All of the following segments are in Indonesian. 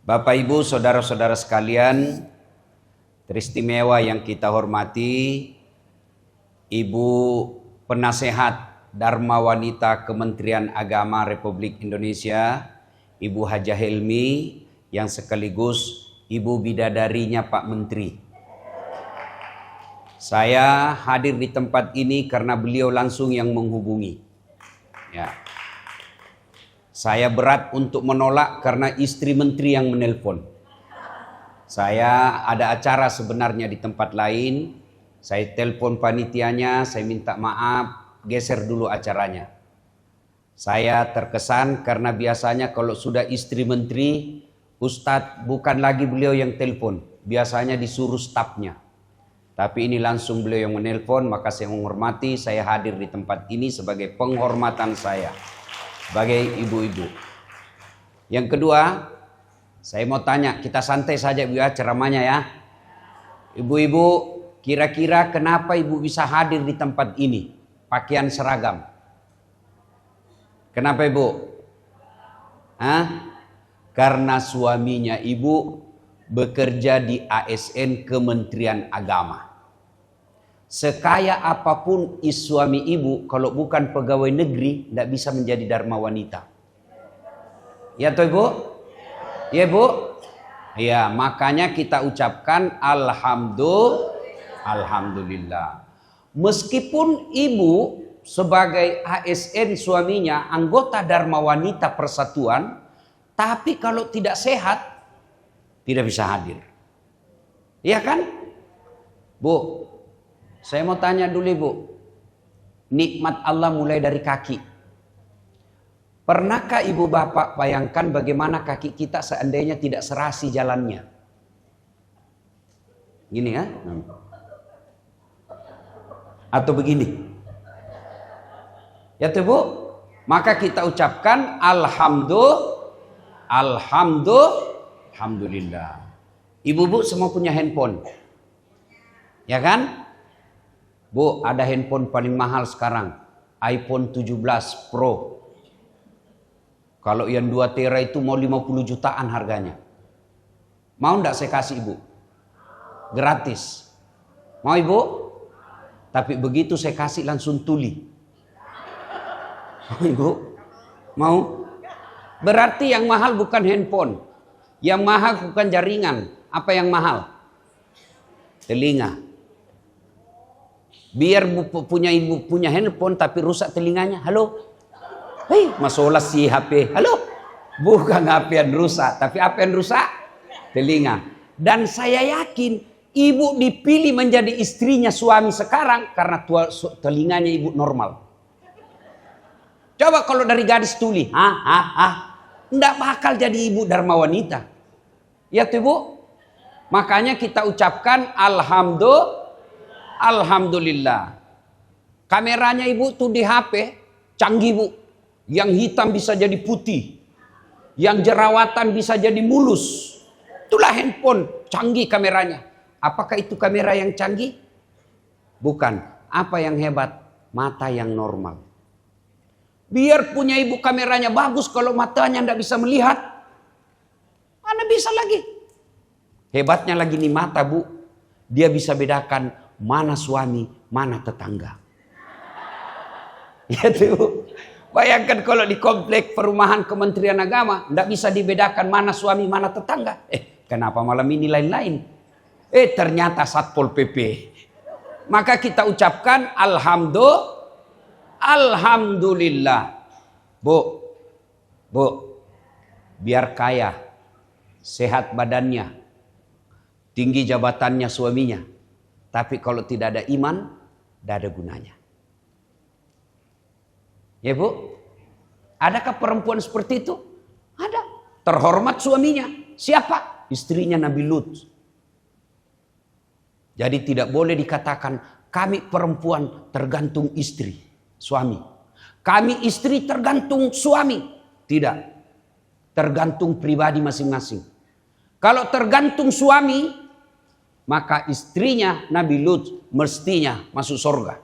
Bapak Ibu, saudara-saudara sekalian, teristimewa yang kita hormati, Ibu Penasehat Dharma Wanita Kementerian Agama Republik Indonesia, Ibu Hajah Helmi, yang sekaligus Ibu Bidadarinya Pak Menteri. Saya hadir di tempat ini karena beliau langsung yang menghubungi. Ya. Saya berat untuk menolak karena istri menteri yang menelpon. Saya ada acara sebenarnya di tempat lain. Saya telepon panitianya, saya minta maaf, geser dulu acaranya. Saya terkesan karena biasanya kalau sudah istri menteri, Ustadz bukan lagi beliau yang telepon. Biasanya disuruh stafnya. Tapi ini langsung beliau yang menelpon, maka saya menghormati, saya hadir di tempat ini sebagai penghormatan saya. Sebagai ibu-ibu. Yang kedua, saya mau tanya, kita santai saja Bu ya ceramahnya ya. Ibu-ibu, kira-kira kenapa ibu bisa hadir di tempat ini? Pakaian seragam. Kenapa ibu? Karena suaminya ibu bekerja di ASN Kementerian Agama. Sekaya apapun suami ibu, kalau bukan pegawai negeri, tidak bisa menjadi Dharma Wanita. Ya toh ibu? Ya bu? Ya, makanya kita ucapkan Alhamdulillah. Meskipun ibu sebagai ASN suaminya anggota Dharma Wanita Persatuan, tapi kalau tidak sehat, tidak bisa hadir. Iya kan? Bu, saya mau tanya dulu ibu, nikmat Allah mulai dari kaki. Pernahkah ibu bapak bayangkan bagaimana kaki kita seandainya tidak serasi jalannya? Gini ya? Atau begini? Ya tuh bu? Maka kita ucapkan Alhamdulillah. Ibu-ibu semua punya handphone. Ya kan? Bu, ada handphone paling mahal sekarang, iPhone 17 Pro. Kalau yang 2 tera itu mau 50 jutaan harganya. Mau enggak saya kasih ibu? Gratis. Mau ibu? Tapi begitu saya kasih langsung tuli. Mau ibu? Mau? Berarti yang mahal bukan handphone. Yang mahal bukan jaringan. Apa yang mahal? Telinga. Biar ibu punya handphone tapi rusak telinganya. Halo? Hei, masalah si HP. Halo? Bukan HP yang rusak, tapi apa yang rusak? Telinga. Dan saya yakin ibu dipilih menjadi istrinya suami sekarang karena telinganya ibu normal. Coba kalau dari gadis tuli, enggak bakal jadi ibu Dharma Wanita. Ya tuh ibu? Makanya kita ucapkan Alhamdulillah. Kameranya ibu tuh di HP canggih bu. Yang hitam bisa jadi putih. Yang jerawatan bisa jadi mulus. Itulah handphone canggih kameranya. Apakah itu kamera yang canggih? Bukan. Apa yang hebat? Mata yang normal. Biar punya ibu kameranya bagus, kalau matanya tidak bisa melihat, mana bisa lagi. Hebatnya lagi nih mata bu. Dia bisa bedakan mana suami, mana tetangga. Ya tuh. Bayangkan kalau di komplek perumahan Kementerian Agama, tidak bisa dibedakan mana suami, mana tetangga. Kenapa malam ini lain-lain? Ternyata Satpol PP. Maka kita ucapkan Alhamdulillah. Bu, biar kaya, sehat badannya, tinggi jabatannya suaminya. Tapi kalau tidak ada iman, tidak ada gunanya. Ya bu, adakah perempuan seperti itu? Ada. Terhormat suaminya. Siapa? Istrinya Nabi Lut. Jadi tidak boleh dikatakan kami perempuan tergantung istri, suami. Kami istri tergantung suami. Tidak. Tergantung pribadi masing-masing. Kalau tergantung suami, maka istrinya Nabi Lut mestinya masuk surga.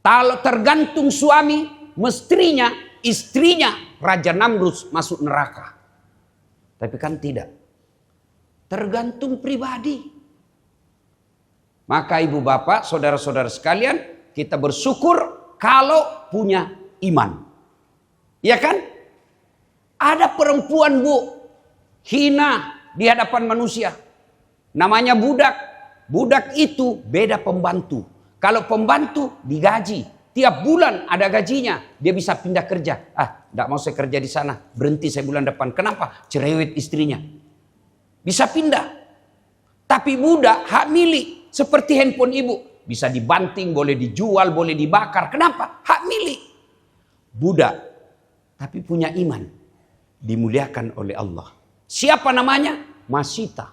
Kalau tergantung suami, mestinya istrinya Raja Namrus masuk neraka. Tapi kan tidak. Tergantung pribadi. Maka ibu bapak, saudara-saudara sekalian, kita bersyukur kalau punya iman. Ya kan? Ada perempuan bu, hina di hadapan manusia. Namanya budak. Budak itu beda pembantu. Kalau pembantu digaji. Tiap bulan ada gajinya. Dia bisa pindah kerja. Tidak mau saya kerja di sana. Berhenti saya bulan depan. Kenapa? Cerewet istrinya. Bisa pindah. Tapi budak hak milik. Seperti handphone ibu. Bisa dibanting, boleh dijual, boleh dibakar. Kenapa? Hak milik. Budak. Tapi punya iman. Dimuliakan oleh Allah. Siapa namanya? Masita.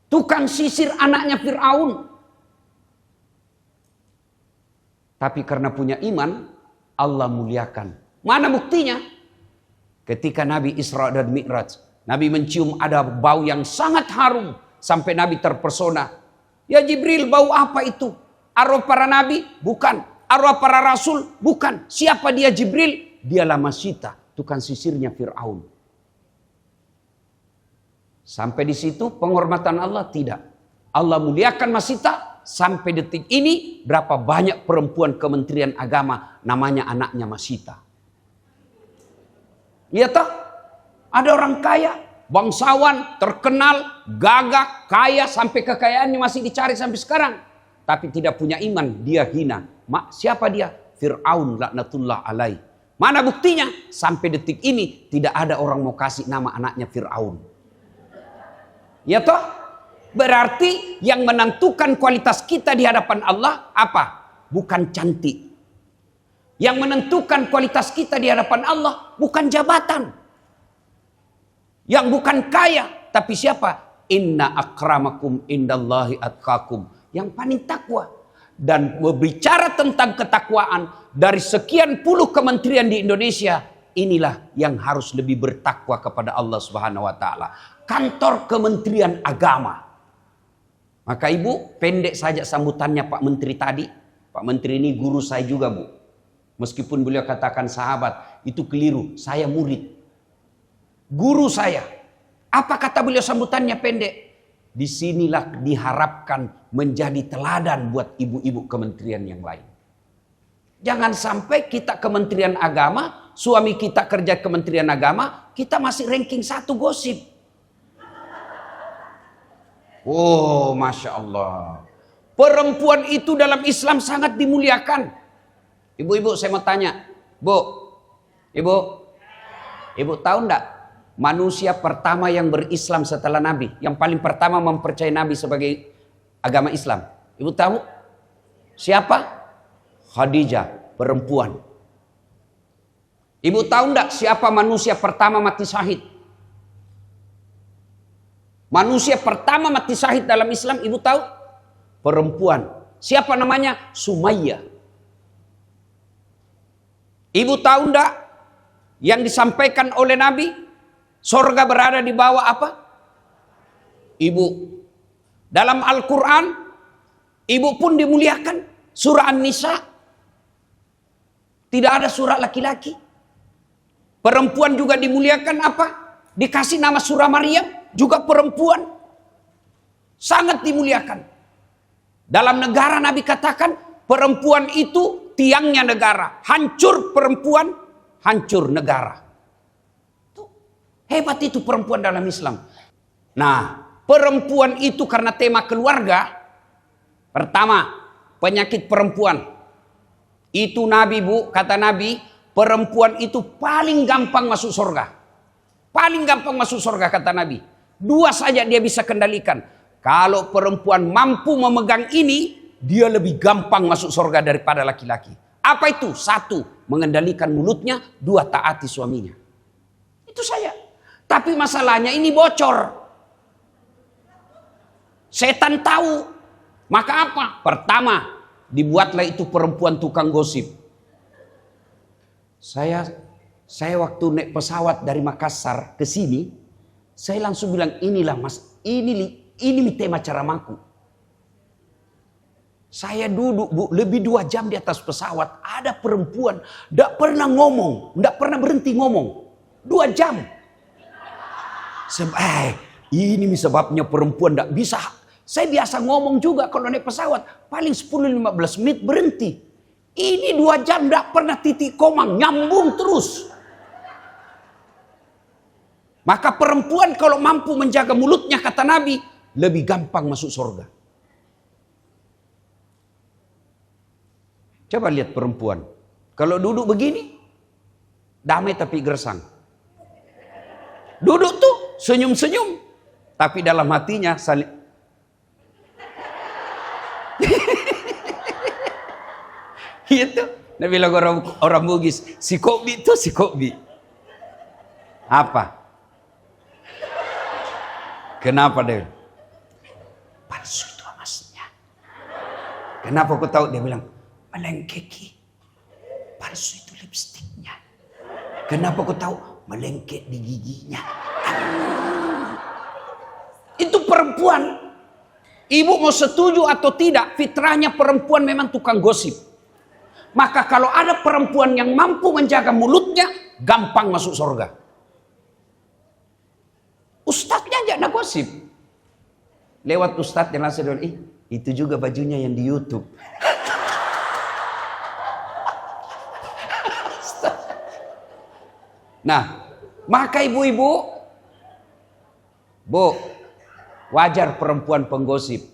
Tukang sisir anaknya Fir'aun. Tapi karena punya iman, Allah muliakan. Mana buktinya? Ketika Nabi Isra dan Mi'raj, Nabi mencium ada bau yang sangat harum. Sampai Nabi terpesona. Ya Jibril, bau apa itu? Arwah para Nabi? Bukan. Arwah para Rasul? Bukan. Siapa dia Jibril? Dialah Masita, tukang sisirnya Fir'aun. Sampai di situ penghormatan Allah? Tidak. Allah muliakan Masita. Sampai detik ini berapa banyak perempuan Kementerian Agama namanya anaknya Masita. Lihat tak? Ada orang kaya, bangsawan, terkenal, gagah, kaya, sampai kekayaannya masih dicari sampai sekarang. Tapi tidak punya iman, dia hina. Siapa dia? Fir'aun laknatullah alaih. Mana buktinya? Sampai detik ini tidak ada orang mau kasih nama anaknya Fir'aun. Ya toh? Berarti yang menentukan kualitas kita di hadapan Allah apa? Bukan cantik. Yang menentukan kualitas kita di hadapan Allah bukan jabatan. Yang bukan kaya. Tapi siapa? Inna akramakum indallahi atqakum. Yang paling takwa. Dan berbicara tentang ketakwaan. Dari sekian puluh kementerian di Indonesia. Inilah yang harus lebih bertakwa kepada Allah Subhanahu wa ta'ala. Kantor Kementerian Agama. Maka ibu, pendek saja sambutannya Pak Menteri tadi. Pak Menteri ini guru saya juga bu. Meskipun beliau katakan sahabat, itu keliru. Saya murid. Guru saya. Apa kata beliau sambutannya pendek? Disinilah diharapkan menjadi teladan buat ibu-ibu kementerian yang lain. Jangan sampai kita Kementerian Agama, suami kita kerja Kementerian Agama, kita masih ranking 1 gosip. Oh, Masya Allah. Perempuan itu dalam Islam sangat dimuliakan. Ibu-ibu saya mau tanya. Ibu tahu enggak? Manusia pertama yang berislam setelah Nabi. Yang paling pertama mempercayai Nabi sebagai agama Islam. Ibu tahu? Siapa? Khadijah, perempuan. Ibu tahu enggak siapa manusia pertama mati syahid? Manusia pertama mati syahid dalam Islam, ibu tahu? Perempuan. Siapa namanya? Sumayyah. Ibu tahu enggak? Yang disampaikan oleh Nabi, sorga berada di bawah apa? Ibu. Dalam Al-Quran, ibu pun dimuliakan. Surah An-Nisa. Tidak ada surah laki-laki. Perempuan juga dimuliakan apa? Dikasih nama surah Maryam. Juga perempuan sangat dimuliakan. Dalam negara Nabi katakan perempuan itu tiangnya negara. Hancur perempuan, hancur negara. Tuh, hebat itu perempuan dalam Islam. Nah, perempuan itu karena tema keluarga. Pertama, penyakit perempuan. Itu Nabi bu, kata Nabi, perempuan itu paling gampang masuk surga. Paling gampang masuk surga kata Nabi. 2 saja dia bisa kendalikan. Kalau perempuan mampu memegang ini, dia lebih gampang masuk surga daripada laki-laki. Apa itu? 1, mengendalikan mulutnya. 2, taati suaminya. Itu saja. Tapi masalahnya ini bocor. Setan tahu. Maka apa? Pertama, dibuatlah itu perempuan tukang gosip. Saya waktu naik pesawat dari Makassar ke sini, saya langsung bilang, inilah mas, ini tema ceramaku. Saya duduk Bu, lebih 2 jam di atas pesawat. Ada perempuan, tidak pernah ngomong, tidak pernah berhenti ngomong. 2 jam. Ini sebabnya perempuan tidak bisa. Saya biasa ngomong juga kalau naik pesawat. Paling 10-15 menit berhenti. Ini 2 jam tidak pernah titik koma, nyambung terus. Maka perempuan kalau mampu menjaga mulutnya, kata Nabi, lebih gampang masuk surga. Coba lihat perempuan. Kalau duduk begini, damai tapi gersang. Duduk tuh, senyum-senyum. Tapi dalam hatinya saling. Itu. Nabi bilang orang Bugis, si Kobi itu si Kobi. Apa? Kenapa dia? Palsu itu emasnya. Kenapa aku tahu? Dia bilang, melengkeki. Palsu itu lipstiknya. Kenapa aku tahu? Melengket di giginya. Itu perempuan. Ibu mau setuju atau tidak, fitrahnya perempuan memang tukang gosip. Maka kalau ada perempuan yang mampu menjaga mulutnya, gampang masuk surga. Ustadznya aja ada gosip. Lewat ustadz yang langsung bilang, itu juga bajunya yang di YouTube. Nah, maka ibu-ibu, Bu, wajar perempuan penggosip.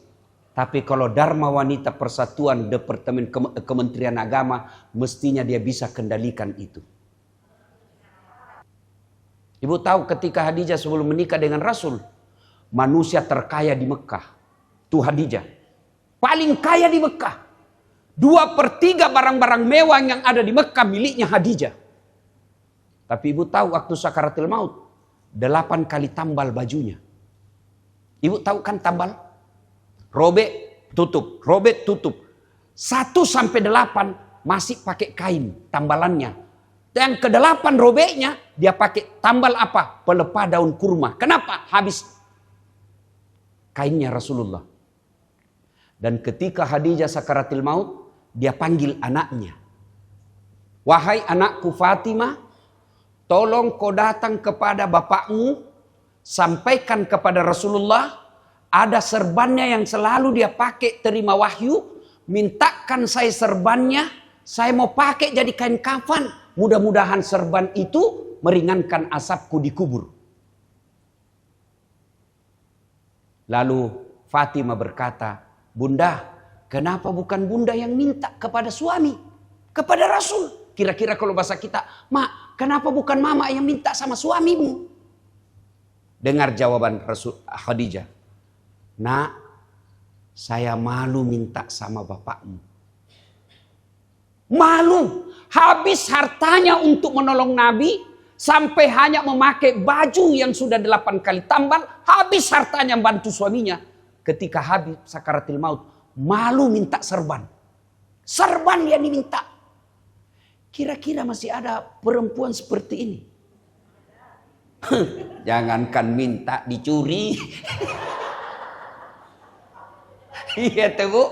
Tapi kalau Dharma Wanita Persatuan Departemen Kementerian Agama, mestinya dia bisa kendalikan itu. Ibu tahu ketika Khadijah sebelum menikah dengan Rasul, manusia terkaya di Mekah, itu Khadijah. Paling kaya di Mekah. 2/3 barang-barang mewah yang ada di Mekah miliknya Khadijah. Tapi ibu tahu waktu sakaratul maut, 8 kali tambal bajunya. Ibu tahu kan tambal? Robek, tutup. Robek, tutup. 1-8 masih pakai kain tambalannya. Yang ke-8 robeknya, dia pakai tambal apa? Pelepah daun kurma. Kenapa? Habis kainnya Rasulullah. Dan ketika Khadijah sakaratul maut, dia panggil anaknya. Wahai anakku Fatimah, tolong kau datang kepada bapakmu, sampaikan kepada Rasulullah, ada serbannya yang selalu dia pakai terima wahyu, mintakan saya serbannya, saya mau pakai jadi kain kafan, mudah-mudahan serban itu meringankan asapku di kubur. Lalu Fatimah berkata, Bunda, kenapa bukan Bunda yang minta kepada suami, kepada Rasul? Kira-kira kalau bahasa kita, Mak, kenapa bukan Mama yang minta sama suamimu? Dengar jawaban Rasul Khadijah. Nak, saya malu minta sama bapakmu. Malu. Habis hartanya untuk menolong Nabi, sampai hanya memakai baju yang sudah 8 kali tambal, habis hartanya bantu suaminya. Ketika habis sakaratul maut, malu minta serban. Serban yang diminta. Kira-kira masih ada perempuan seperti ini? Jangankan minta, dicuri. Iya tuh Bu,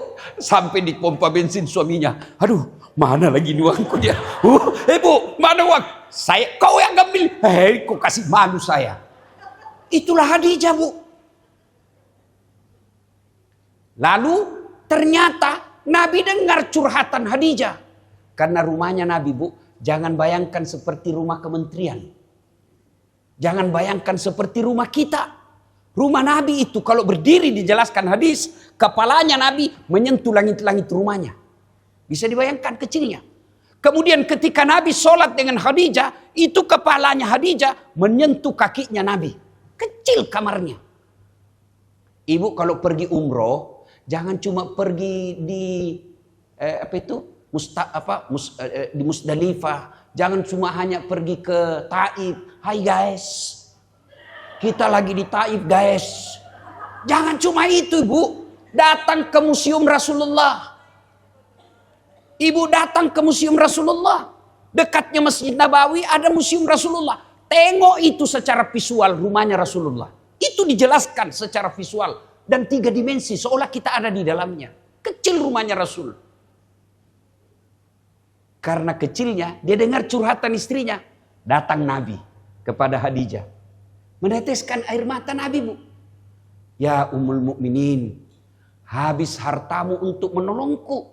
sampai di pompa bensin suaminya. Aduh, mana lagi uangku dia? Bu, mana uang? Kau yang ambil. Kau kasih malu saya. Itulah Khadijah Bu. Lalu ternyata Nabi dengar curhatan Khadijah. Karena rumahnya Nabi Bu, jangan bayangkan seperti rumah kementerian. Jangan bayangkan seperti rumah kita. Rumah Nabi itu kalau berdiri dijelaskan hadis, kepalanya Nabi menyentuh langit-langit rumahnya. Bisa dibayangkan kecilnya. Kemudian ketika Nabi sholat dengan Khadijah, itu kepalanya Khadijah menyentuh kakinya Nabi. Kecil kamarnya. Ibu kalau pergi umroh, jangan cuma pergi di di Musdalifah. Jangan cuma hanya pergi ke Taif. Hai guys, kita lagi di Taif guys. Jangan cuma itu Bu. Datang ke museum Rasulullah. Ibu datang ke museum Rasulullah. Dekatnya Masjid Nabawi ada museum Rasulullah. Tengok itu secara visual rumahnya Rasulullah. Itu dijelaskan secara visual. Dan 3 dimensi seolah kita ada di dalamnya. Kecil rumahnya Rasul. Karena kecilnya, dia dengar curhatan istrinya. Datang Nabi kepada Khadijah. Meneteskan air mata Nabi, Bu. Ya Ummul Mukminin, habis hartamu untuk menolongku.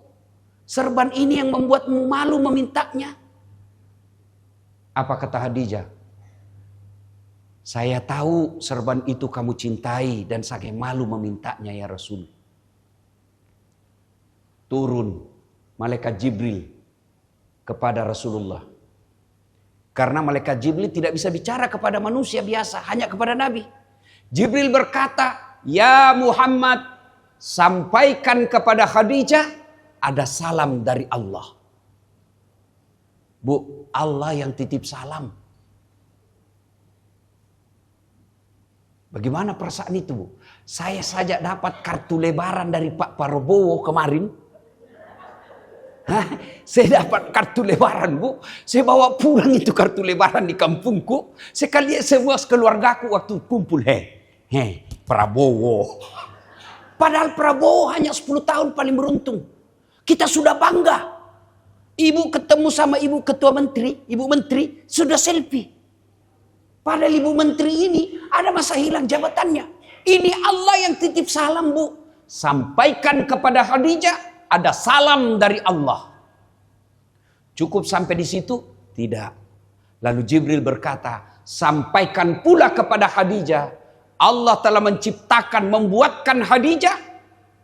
Serban ini yang membuatmu malu memintanya. Apa kata Khadijah? Saya tahu serban itu kamu cintai dan saya malu memintanya ya Rasul. Turun malaikat Jibril kepada Rasulullah. Karena malaikat Jibril tidak bisa bicara kepada manusia biasa, hanya kepada Nabi. Jibril berkata, "Ya Muhammad, sampaikan kepada Khadijah ada salam dari Allah." Bu, Allah yang titip salam. Bagaimana perasaan itu, Bu? Saya saja dapat kartu lebaran dari Pak Prabowo kemarin. Saya dapat kartu lebaran, Bu. Saya bawa pulang itu kartu lebaran di kampungku. Sekali semua keluargaku waktu kumpul. Prabowo. Padahal Prabowo hanya 10 tahun paling beruntung. Kita sudah bangga. Ibu ketemu sama ibu ketua menteri, ibu menteri sudah selfie. Padahal ibu menteri ini ada masa hilang jabatannya. Ini Allah yang titip salam, Bu. Sampaikan kepada Khadijah ada salam dari Allah. Cukup sampai di situ? Tidak. Lalu Jibril berkata, sampaikan pula kepada Khadijah, Allah telah menciptakan, membuatkan Khadijah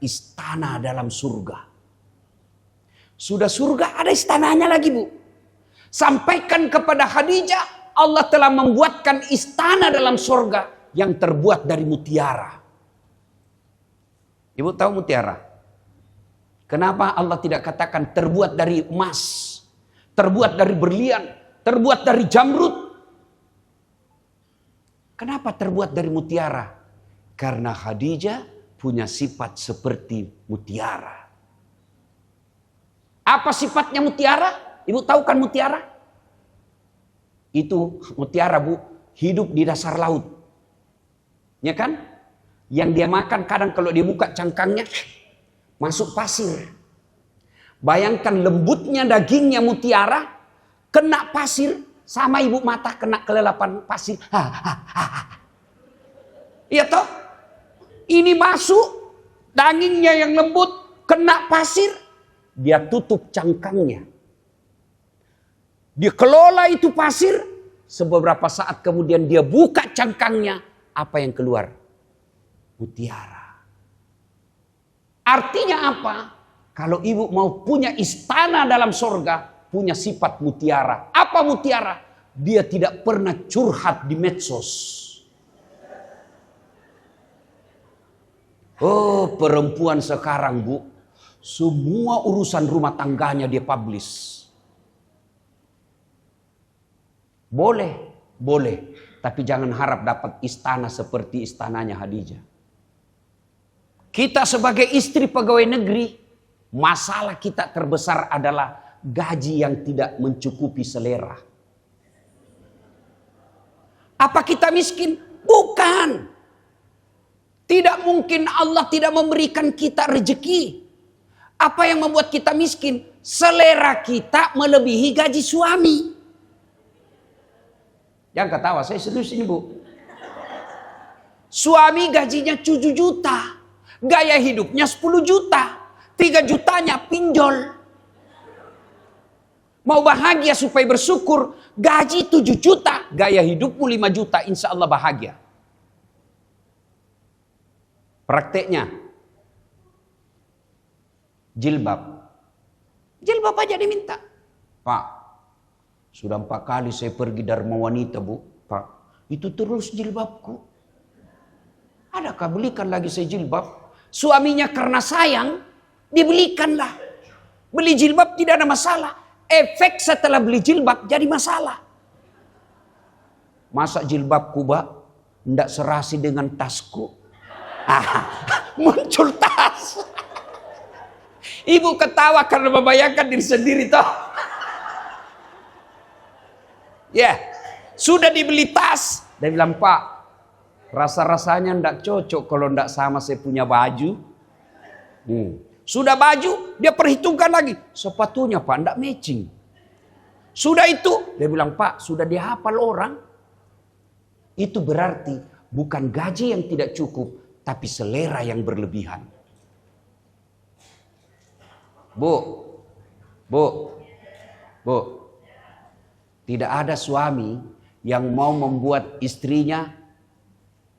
istana dalam surga. Sudah surga ada istananya lagi, Bu. Sampaikan kepada Khadijah, Allah telah membuatkan istana dalam surga yang terbuat dari mutiara. Ibu tahu mutiara? Kenapa Allah tidak katakan terbuat dari emas, terbuat dari berlian, terbuat dari jamrud? Kenapa terbuat dari mutiara? Karena Khadijah punya sifat seperti mutiara. Apa sifatnya mutiara? Ibu tahu kan mutiara? Itu mutiara, Bu, hidup di dasar laut. Ya kan? Yang dia makan kadang kalau dia buka cangkangnya masuk pasir. Bayangkan lembutnya dagingnya mutiara kena pasir sama ibu mata kena kelelapan pasir. Iya toh? Ini masuk dagingnya yang lembut kena pasir, dia tutup cangkangnya. Dia kelola itu pasir, sebeberapa saat kemudian dia buka cangkangnya, apa yang keluar? Mutiara. Artinya apa? Kalau ibu mau punya istana dalam surga, punya sifat mutiara. Apa mutiara? Dia tidak pernah curhat di medsos. Oh, perempuan sekarang, Bu, semua urusan rumah tangganya dia publish. Boleh. Tapi jangan harap dapat istana seperti istananya Khadijah. Kita sebagai istri pegawai negeri, masalah kita terbesar adalah gaji yang tidak mencukupi selera. Apa kita miskin? Bukan. Tidak mungkin Allah tidak memberikan kita rezeki. Apa yang membuat kita miskin? Selera kita melebihi gaji suami. Jangan ketawa, saya serius ini, Bu. Suami gajinya 7 juta. Gaya hidupnya 10 juta. 3 jutanya pinjol. Mau bahagia supaya bersyukur. Gaji 7 juta. Gaya hidupmu 5 juta. Insya Allah bahagia. Prakteknya. Jilbab. Jilbab aja diminta. Pak, sudah 4 kali saya pergi Dharma Wanita, Bu. Pak, itu terus jilbabku. Adakah belikan lagi saya jilbab? Suaminya karena sayang, dibelikanlah. Beli jilbab tidak ada masalah. Efek setelah beli jilbab jadi masalah. Masa jilbabku, Mbak, tidak serasi dengan tasku. Muncul tas. Ibu ketawa karena membayangkan diri sendiri toh. Ya, sudah dibeli tas. Dia bilang, Pak, rasa-rasanya ndak cocok kalau ndak sama saya punya baju. Sudah baju, dia perhitungkan lagi. Sepatunya Pak, enggak matching. Sudah itu, dia bilang, Pak, sudah dihafal orang. Itu berarti bukan gaji yang tidak cukup, tapi selera yang berlebihan. Bu, tidak ada suami yang mau membuat istrinya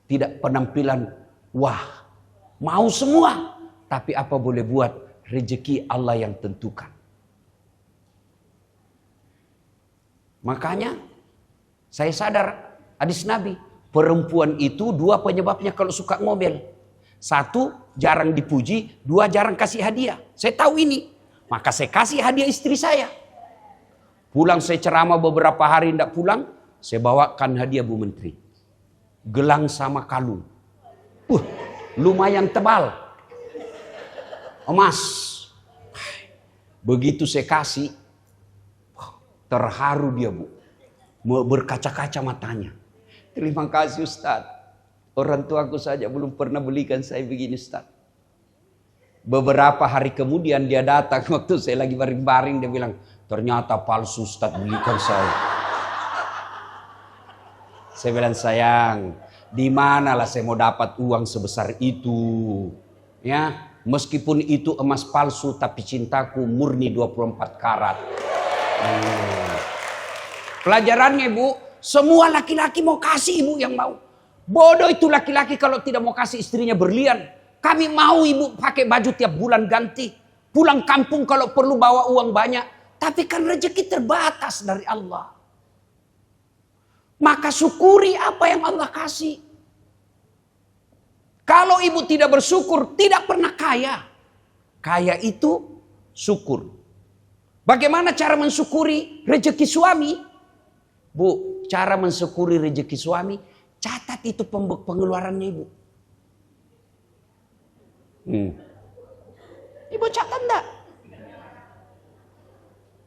tidak penampilan wah. Mau semua. Tapi apa boleh buat, rezeki Allah yang tentukan. Makanya saya sadar hadis Nabi, perempuan itu dua penyebabnya kalau suka ngomel. Satu, jarang dipuji. Dua, jarang kasih hadiah. Saya tahu ini. Maka saya kasih hadiah istri saya. Pulang saya ceramah beberapa hari tidak pulang, saya bawakan hadiah Bu Menteri. Gelang sama kalung. Lumayan tebal. Emas. Begitu saya kasih, terharu dia Bu. Berkaca-kaca matanya. Terima kasih Ustaz. Orang tuaku saja belum pernah belikan saya begini Ustaz. Beberapa hari kemudian dia datang waktu saya lagi baring-baring, dia bilang, ternyata palsu Ustaz belikan saya. Saya bilang, sayang, di manalah saya mau dapat uang sebesar itu? Ya. Meskipun itu emas palsu, tapi cintaku murni 24 karat. Pelajarannya Bu, semua laki-laki mau kasih ibu yang mau. Bodoh itu laki-laki kalau tidak mau kasih istrinya berlian. Kami mau ibu pakai baju tiap bulan ganti. Pulang kampung kalau perlu bawa uang banyak. Tapi kan rezeki terbatas dari Allah. Maka syukuri apa yang Allah kasih. Kalau ibu tidak bersyukur, tidak pernah kaya. Kaya itu syukur. Bagaimana cara mensyukuri rezeki suami? Bu, cara mensyukuri rezeki suami, catat itu pengeluarannya ibu. Ibu catat enggak?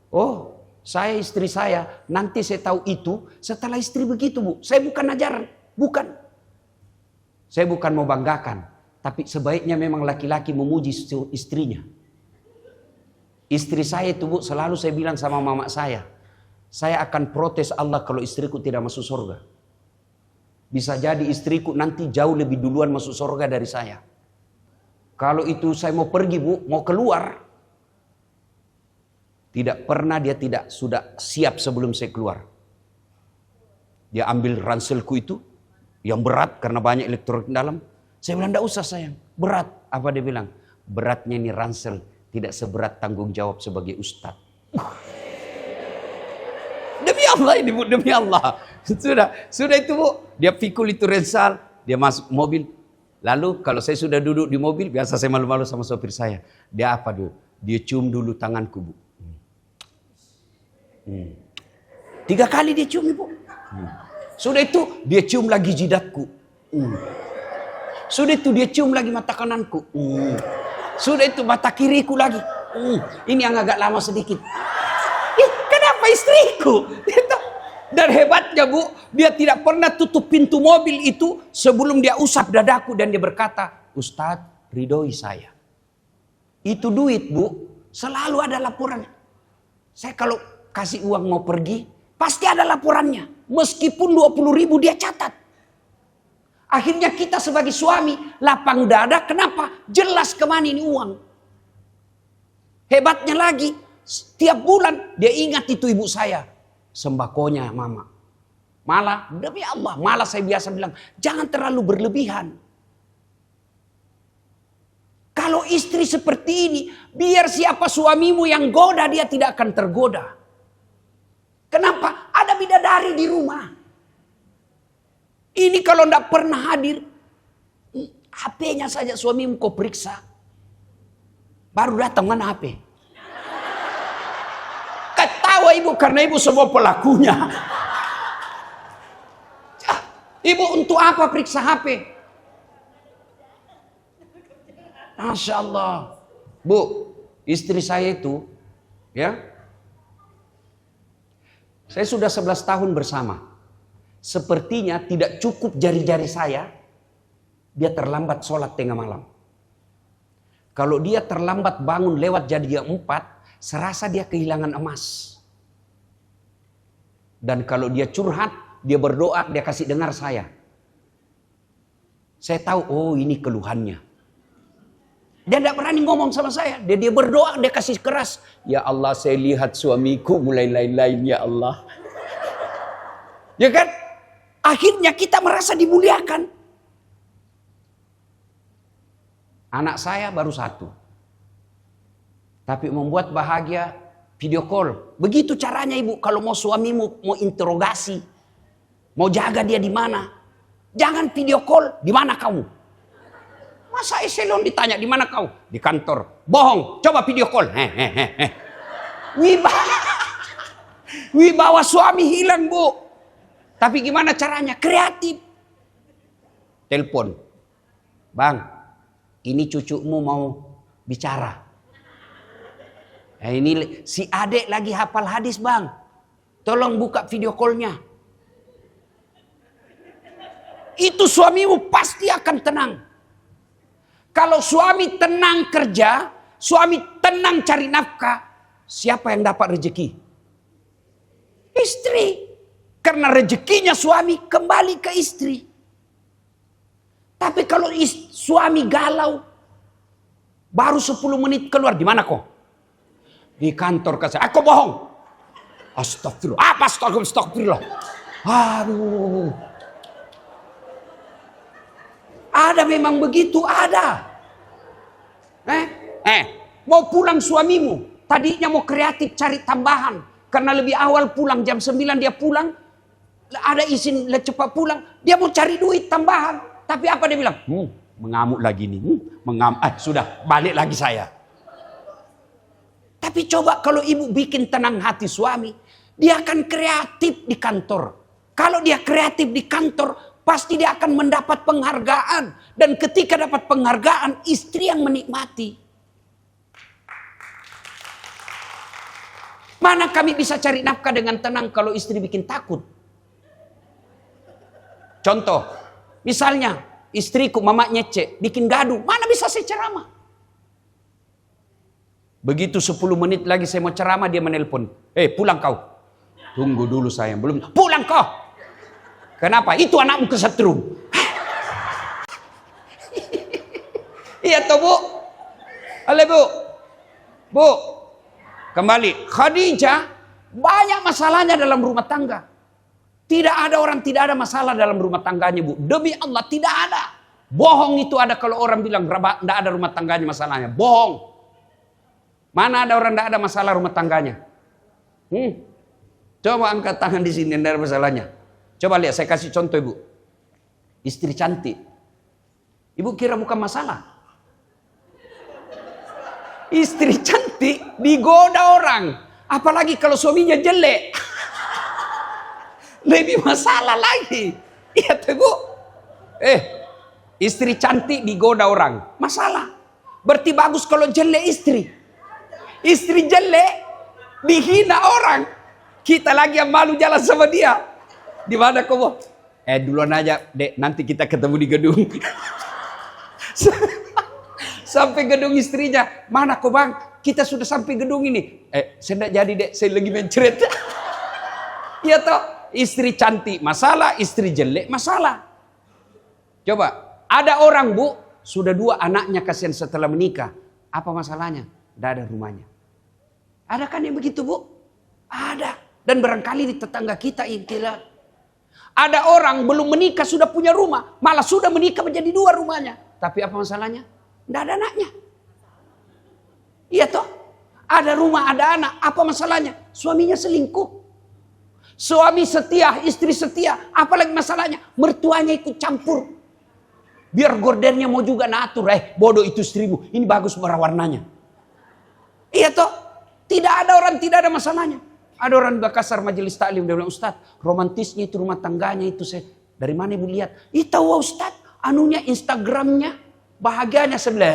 Oh, saya istri saya, nanti saya tahu itu setelah istri begitu Bu. Saya bukan ajaran, bukan. Saya bukan mau banggakan, tapi sebaiknya memang laki-laki memuji istrinya. Istri saya itu Bu, selalu saya bilang sama mama saya akan protes Allah kalau istriku tidak masuk surga. Bisa jadi istriku nanti jauh lebih duluan masuk surga dari saya. Kalau itu saya mau pergi Bu, mau keluar, tidak pernah dia tidak sudah siap sebelum saya keluar. Dia ambil ranselku itu, yang berat karena banyak elektronik dalam. Saya bilang, enggak usah sayang, berat. Apa dia bilang? Beratnya ini ransel, tidak seberat tanggung jawab sebagai ustaz. Demi Allah ini Bu, demi Allah. Sudah itu Bu, dia pikul itu ransel, dia masuk mobil. Lalu kalau saya sudah duduk di mobil, biasa saya malu-malu sama sopir saya. Dia apa dulu? Dia cium dulu tanganku Bu. 3 kali dia cium Ibu. Sudah itu dia cium lagi jidatku. Sudah itu dia cium lagi mata kananku. Sudah itu mata kiriku lagi. Ini yang agak lama sedikit. Kenapa istriku? Dan hebatnya Bu, dia tidak pernah tutup pintu mobil itu sebelum dia usap dadaku dan dia berkata, Ustadz, ridhoi saya. Itu duit Bu, selalu ada laporan. Saya kalau kasih uang mau pergi, pasti ada laporannya. Meskipun 20.000 dia catat. Akhirnya kita sebagai suami lapang dada. Kenapa? Jelas kemana ini uang. Hebatnya lagi, setiap bulan dia ingat itu ibu saya. Sembakonya mama. Malah demi Allah, malah saya biasa bilang, jangan terlalu berlebihan. Kalau istri seperti ini, biar siapa suamimu yang goda, dia tidak akan tergoda. Kenapa? Ada bidadari di rumah. Ini kalau tidak pernah hadir, HP-nya saja suamimu kau periksa. Baru datang, mana HP? Ketawa ibu karena ibu semua pelakunya. Ibu untuk apa periksa HP? Masya Allah. Bu, istri saya itu, ya, saya sudah 11 tahun bersama. Sepertinya tidak cukup jari-jari saya, dia terlambat sholat tengah malam. Kalau dia terlambat bangun lewat jam 4, serasa dia kehilangan emas. Dan kalau dia curhat, dia berdoa, dia kasih dengar saya. Saya tahu, oh ini keluhannya. Dia tidak berani ngomong sama saya. Dia berdoa, dia kasih keras. Ya Allah, saya lihat suamiku mulai lain-lain, ya Allah. Ya kan? Akhirnya kita merasa dimuliakan. Anak saya baru 1. Tapi membuat bahagia video call. Begitu caranya ibu. Kalau mau suamimu mau interogasi. Mau jaga dia di mana. Jangan video call. Di mana kamu? Masa eselon ditanya di mana kau? Di kantor. Bohong. Coba video call. Wibawa suami hilang bu. Tapi gimana caranya? Kreatif. Telepon. Bang, ini cucumu mau bicara. Ini si adek lagi hafal hadis bang. Tolong buka video callnya. Itu suamimu pasti akan tenang. Kalau suami tenang kerja, suami tenang cari nafkah, siapa yang dapat rezeki? Istri. Karena rezekinya suami kembali ke istri. Tapi kalau suami galau, baru 10 menit keluar, di mana kok? Di kantor kasih. Aku bohong. Astagfirullah. Apa astagfirullah? Aduh. Ada memang begitu, ada. Mau pulang suamimu. Tadinya mau kreatif cari tambahan. Karena lebih awal pulang, jam 9 dia pulang. Ada izin cepat pulang. Dia mau cari duit tambahan. Tapi apa dia bilang? Mengamuk lagi nih. Sudah, balik lagi saya. Tapi coba kalau ibu bikin tenang hati suami. Dia akan kreatif di kantor. Kalau dia kreatif di kantor, pasti dia akan mendapat penghargaan. Dan ketika dapat penghargaan, istri yang menikmati. Mana kami bisa cari nafkah dengan tenang kalau istri bikin takut? Contoh, misalnya istriku mama nyece, bikin gaduh, mana bisa saya ceramah? Begitu 10 menit lagi saya mau ceramah, dia menelpon. Pulang kau. Tunggu dulu sayang, belum. Pulang kau. Kenapa? Itu anakmu kesetrum. Iya toh bu? Halo bu. Bu. Kembali. Khadijah banyak masalahnya dalam rumah tangga. Tidak ada orang tidak ada masalah dalam rumah tangganya bu. Demi Allah tidak ada. Bohong itu ada kalau orang bilang tidak ada rumah tangganya masalahnya. Bohong. Mana ada orang tidak ada masalah rumah tangganya? Coba angkat tangan di sini, tidak ada masalahnya. Coba lihat, saya kasih contoh ibu. Istri cantik. Ibu kira bukan masalah? Istri cantik digoda orang. Apalagi kalau suaminya jelek. Lebih masalah lagi. Iya tuh ibu. Istri cantik digoda orang. Masalah. Berarti bagus kalau jelek istri. Istri jelek dihina orang. Kita lagi yang malu jalan sama dia. Di mana kamu? Duluan aja, Dek. Nanti kita ketemu di gedung. Sampai gedung istrinya. Mana kau bang? Kita sudah sampai gedung ini. Saya tidak jadi, Dek. Saya lagi mencret. Iya toh. Istri cantik masalah, istri jelek masalah. Coba, ada orang bu, sudah 2 anaknya kasihan setelah menikah. Apa masalahnya? Tidak ada rumahnya. Ada kan yang begitu bu? Ada. Dan barangkali di tetangga kita intilah. Ada orang belum menikah sudah punya rumah. Malah sudah menikah menjadi 2 rumahnya. Tapi apa masalahnya? Tidak ada anaknya. Iya toh? Ada rumah, ada anak. Apa masalahnya? Suaminya selingkuh. Suami setia, istri setia. Apalagi masalahnya? Mertuanya ikut campur. Biar gordennya mau juga natur. Bodoh itu istrimu. Ini bagus warnanya. Iya toh? Tidak ada orang, tidak ada masalahnya. Ada orang di Makassar majelis taklim. Dia bilang, Ustaz, romantisnya itu rumah tangganya itu. Dari mana ibu lihat? Tahu Ustaz, anunya Instagramnya. Bahagianya sebelah.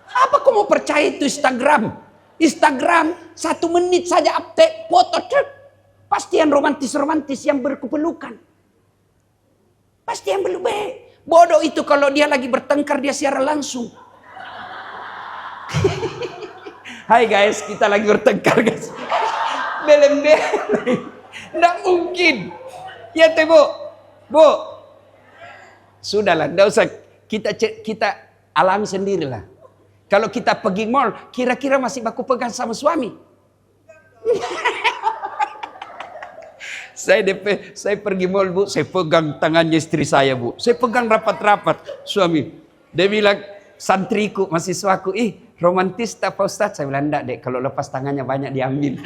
Apa kau mau percaya itu Instagram? Instagram 1 menit saja update foto. Pasti yang romantis-romantis yang berkepelukan. Pasti yang belum baik. Bodoh itu kalau dia lagi bertengkar dia siaran langsung. Hai guys, kita lagi bertengkar guys. Beleng-beleng. Nggak mungkin. Ya teh bu. Bu. Sudahlah, nggak usah. Kita alami sendirilah. Kalau kita pergi mall, kira-kira masih baku pegang sama suami. Saya pergi mall bu, saya pegang tangannya istri saya bu. Saya pegang rapat-rapat suami. Dia bilang, santriku, mahasiswaku, romantis tak Pak Ustadz? Saya bilang, enggak dek, kalau lepas tangannya banyak diambil.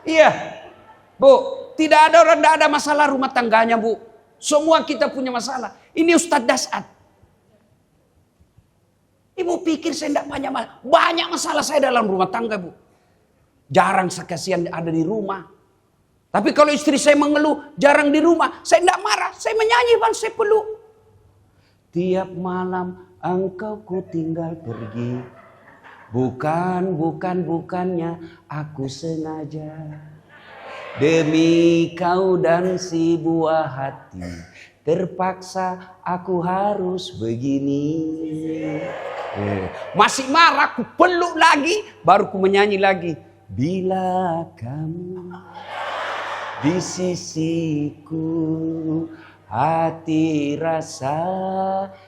Iya, bu, tidak ada masalah rumah tangganya bu. Semua kita punya masalah. Ini Ustadz Dasat. Ibu pikir saya tidak banyak masalah. Banyak masalah saya dalam rumah tangga bu. Jarang sekasian ada di rumah. Tapi kalau istri saya mengeluh, jarang di rumah. Saya tidak marah, saya menyanyi bang, saya peluk. Tiap malam engkau ku tinggal pergi. Bukannya aku sengaja. Demi kau dan si buah hati. Terpaksa aku harus begini. Masih marah, ku peluk lagi. Baru ku menyanyi lagi. Bila kamu di sisiku, hati rasa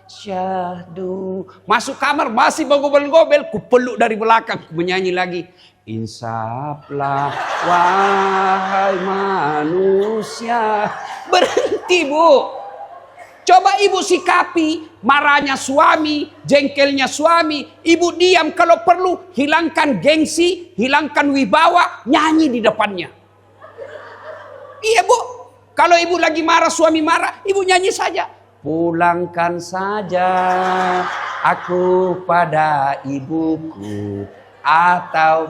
syahdu. Masuk kamar masih menggobel-gobel, ku peluk dari belakang, ku menyanyi lagi. Insaflah wahai manusia. Berhenti bu. Coba ibu sikapi marahnya suami, jengkelnya suami. Ibu diam, kalau perlu hilangkan gengsi, hilangkan wibawa, nyanyi di depannya. Iya bu, kalau ibu lagi marah, suami marah, ibu nyanyi saja. Pulangkan saja aku pada ibuku, atau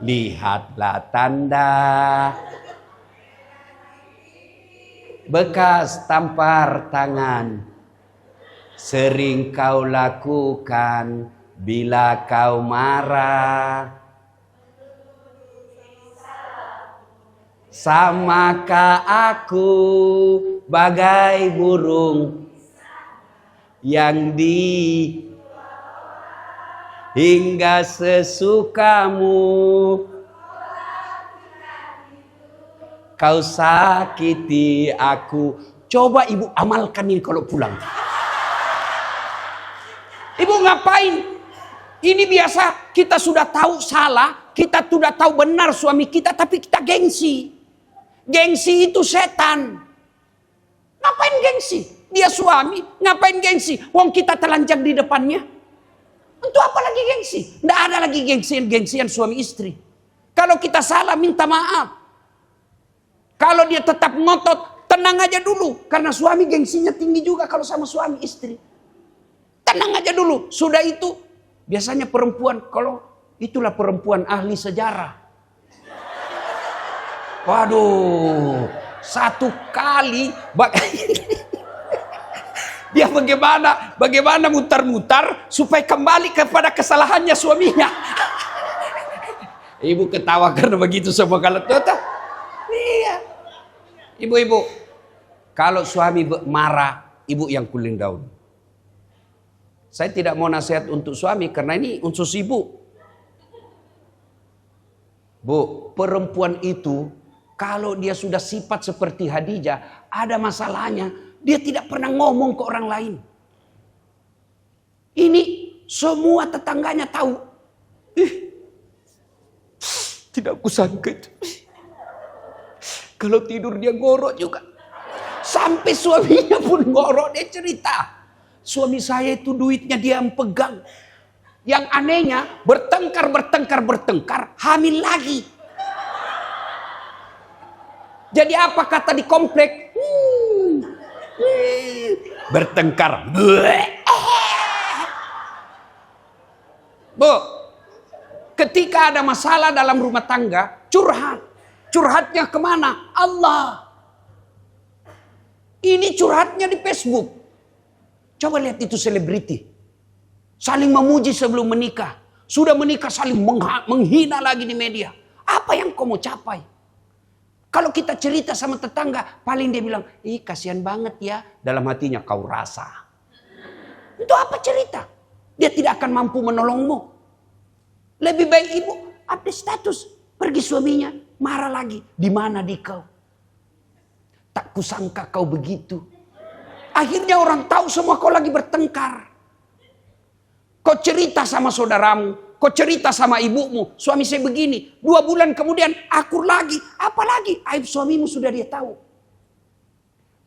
lihatlah tanda bekas tampar tangan sering kau lakukan bila kau marah. Samakah aku bagai burung yang hingga sesukamu kau sakiti aku. Coba ibu amalkan ini kalau pulang. Ibu ngapain? Ini biasa, kita sudah tahu salah, kita sudah tahu benar suami kita, tapi kita gengsi. Gengsi itu setan. Ngapain gengsi? Dia suami, ngapain gengsi? Wong kita telanjang di depannya. Untuk apa lagi gengsi? Tidak ada lagi gengsian suami istri. Kalau kita salah, minta maaf. Kalau dia tetap ngotot, tenang aja dulu. Karena suami gengsinya tinggi juga kalau sama suami istri. Tenang aja dulu. Sudah itu, biasanya perempuan, kalau itulah perempuan ahli sejarah. Waduh, satu kali, dia bagaimana mutar-mutar supaya kembali kepada kesalahannya suaminya. Ibu ketawa karena begitu semua kalau tota. Iya. Ibu-ibu, kalau suami marah, ibu yang cooling down. Saya tidak mau nasihat untuk suami karena ini unsur ibu. Bu, perempuan itu kalau dia sudah sifat seperti Hadijah, ada masalahnya, dia tidak pernah ngomong ke orang lain. Ini semua tetangganya tahu. Tidak kusangka itu. Kalau tidur dia ngorok juga. Sampai suaminya pun ngorok, dia cerita. Suami saya itu duitnya dia yang pegang. Yang anehnya bertengkar, hamil lagi. Jadi apa kata di komplek? Bertengkar. Bu, ketika ada masalah dalam rumah tangga, curhat. Curhatnya kemana? Allah. Ini curhatnya di Facebook. Coba lihat itu selebriti. Saling memuji sebelum menikah. Sudah menikah saling menghina lagi di media. Apa yang kau mau capai? Kalau kita cerita sama tetangga, paling dia bilang, ih kasihan banget ya. Dalam hatinya, kau rasa. Itu apa cerita? Dia tidak akan mampu menolongmu. Lebih baik ibu update status. Pergi suaminya, marah lagi. Di mana di kau? Tak kusangka kau begitu. Akhirnya orang tahu semua kau lagi bertengkar. Kau cerita sama saudaramu, kau cerita sama ibumu, suami saya begini. 2 bulan kemudian akur lagi, apalagi aib suamimu sudah dia tahu.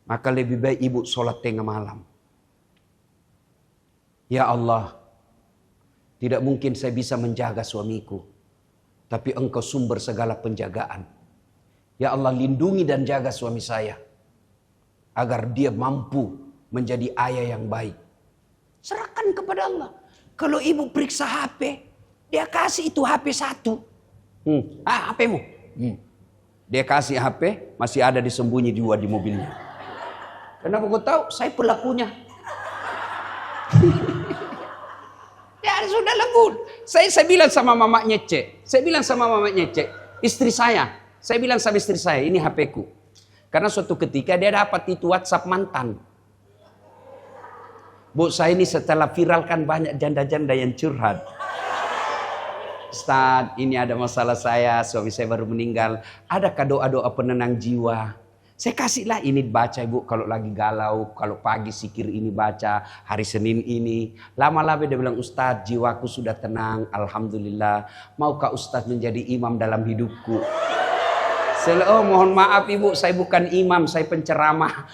Maka lebih baik ibu sholat tengah malam. Ya Allah, tidak mungkin saya bisa menjaga suamiku, tapi Engkau sumber segala penjagaan. Ya Allah, lindungi dan jaga suami saya, agar dia mampu menjadi ayah yang baik. Serahkan kepada Allah. Kalau ibu periksa HP, dia kasih itu HP 1. HPmu. Dia kasih HP, masih ada disembunyi 2 di mobilnya. Kenapa kau tahu? Saya pelakunya. Ya sudah lembut. Saya bilang sama mamanya Cek. Istri saya. Saya bilang sama istri saya, ini HP-ku. Karena suatu ketika dia dapat itu WhatsApp mantan. Bu, saya ini setelah viralkan banyak janda-janda yang curhat. Ustaz, ini ada masalah saya, suami saya baru meninggal. Adakah doa-doa penenang jiwa? Saya kasihlah ini baca ibu kalau lagi galau. Kalau pagi sikir ini baca, hari Senin ini. Lama-lama dia bilang, Ustaz jiwaku sudah tenang, Alhamdulillah. Maukah Ustaz menjadi imam dalam hidupku? Saya, oh mohon maaf ibu, saya bukan imam, saya penceramah.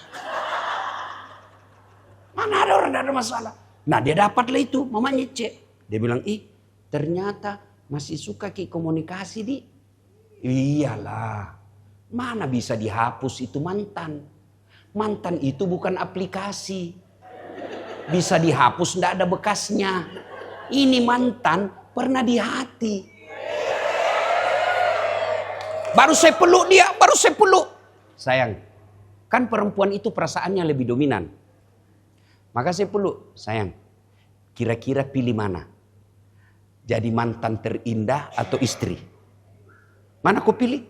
Mana ada orang, tidak ada masalah. Nah dia dapatlah itu, mamanya Cek. Dia bilang, ternyata masih suka komunikasi di. Iyalah, mana bisa dihapus itu mantan. Mantan itu bukan aplikasi. Bisa dihapus, tidak ada bekasnya. Ini mantan pernah di hati. Baru saya peluk dia, baru saya peluk. Sayang, kan perempuan itu perasaannya lebih dominan. Maka saya peluk, sayang, kira-kira pilih mana? Jadi mantan terindah atau istri? Mana kau pilih?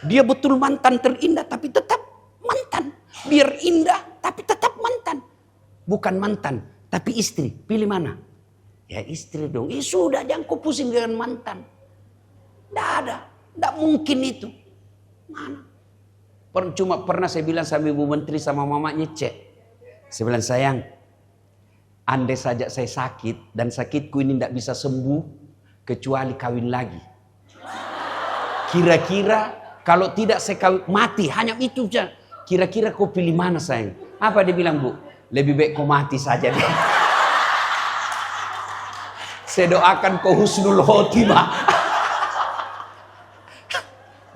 Dia betul mantan terindah tapi tetap mantan. Biar indah tapi tetap mantan. Bukan mantan tapi istri, pilih mana? Ya istri dong. Sudah, jangan kau pusing dengan mantan. Tidak ada, tidak mungkin itu. Mana? Cuma pernah saya bilang sama Ibu Menteri sama mamanya Cek. Saya bilang, sayang, andai saja saya sakit dan sakitku ini tidak bisa sembuh kecuali kawin lagi. Kira-kira kalau tidak saya kawin, mati, hanya itu saja. Kira-kira kau pilih mana sayang? Apa dia bilang, Bu? Lebih baik kau mati saja deh. Saya doakan kau husnul khotimah.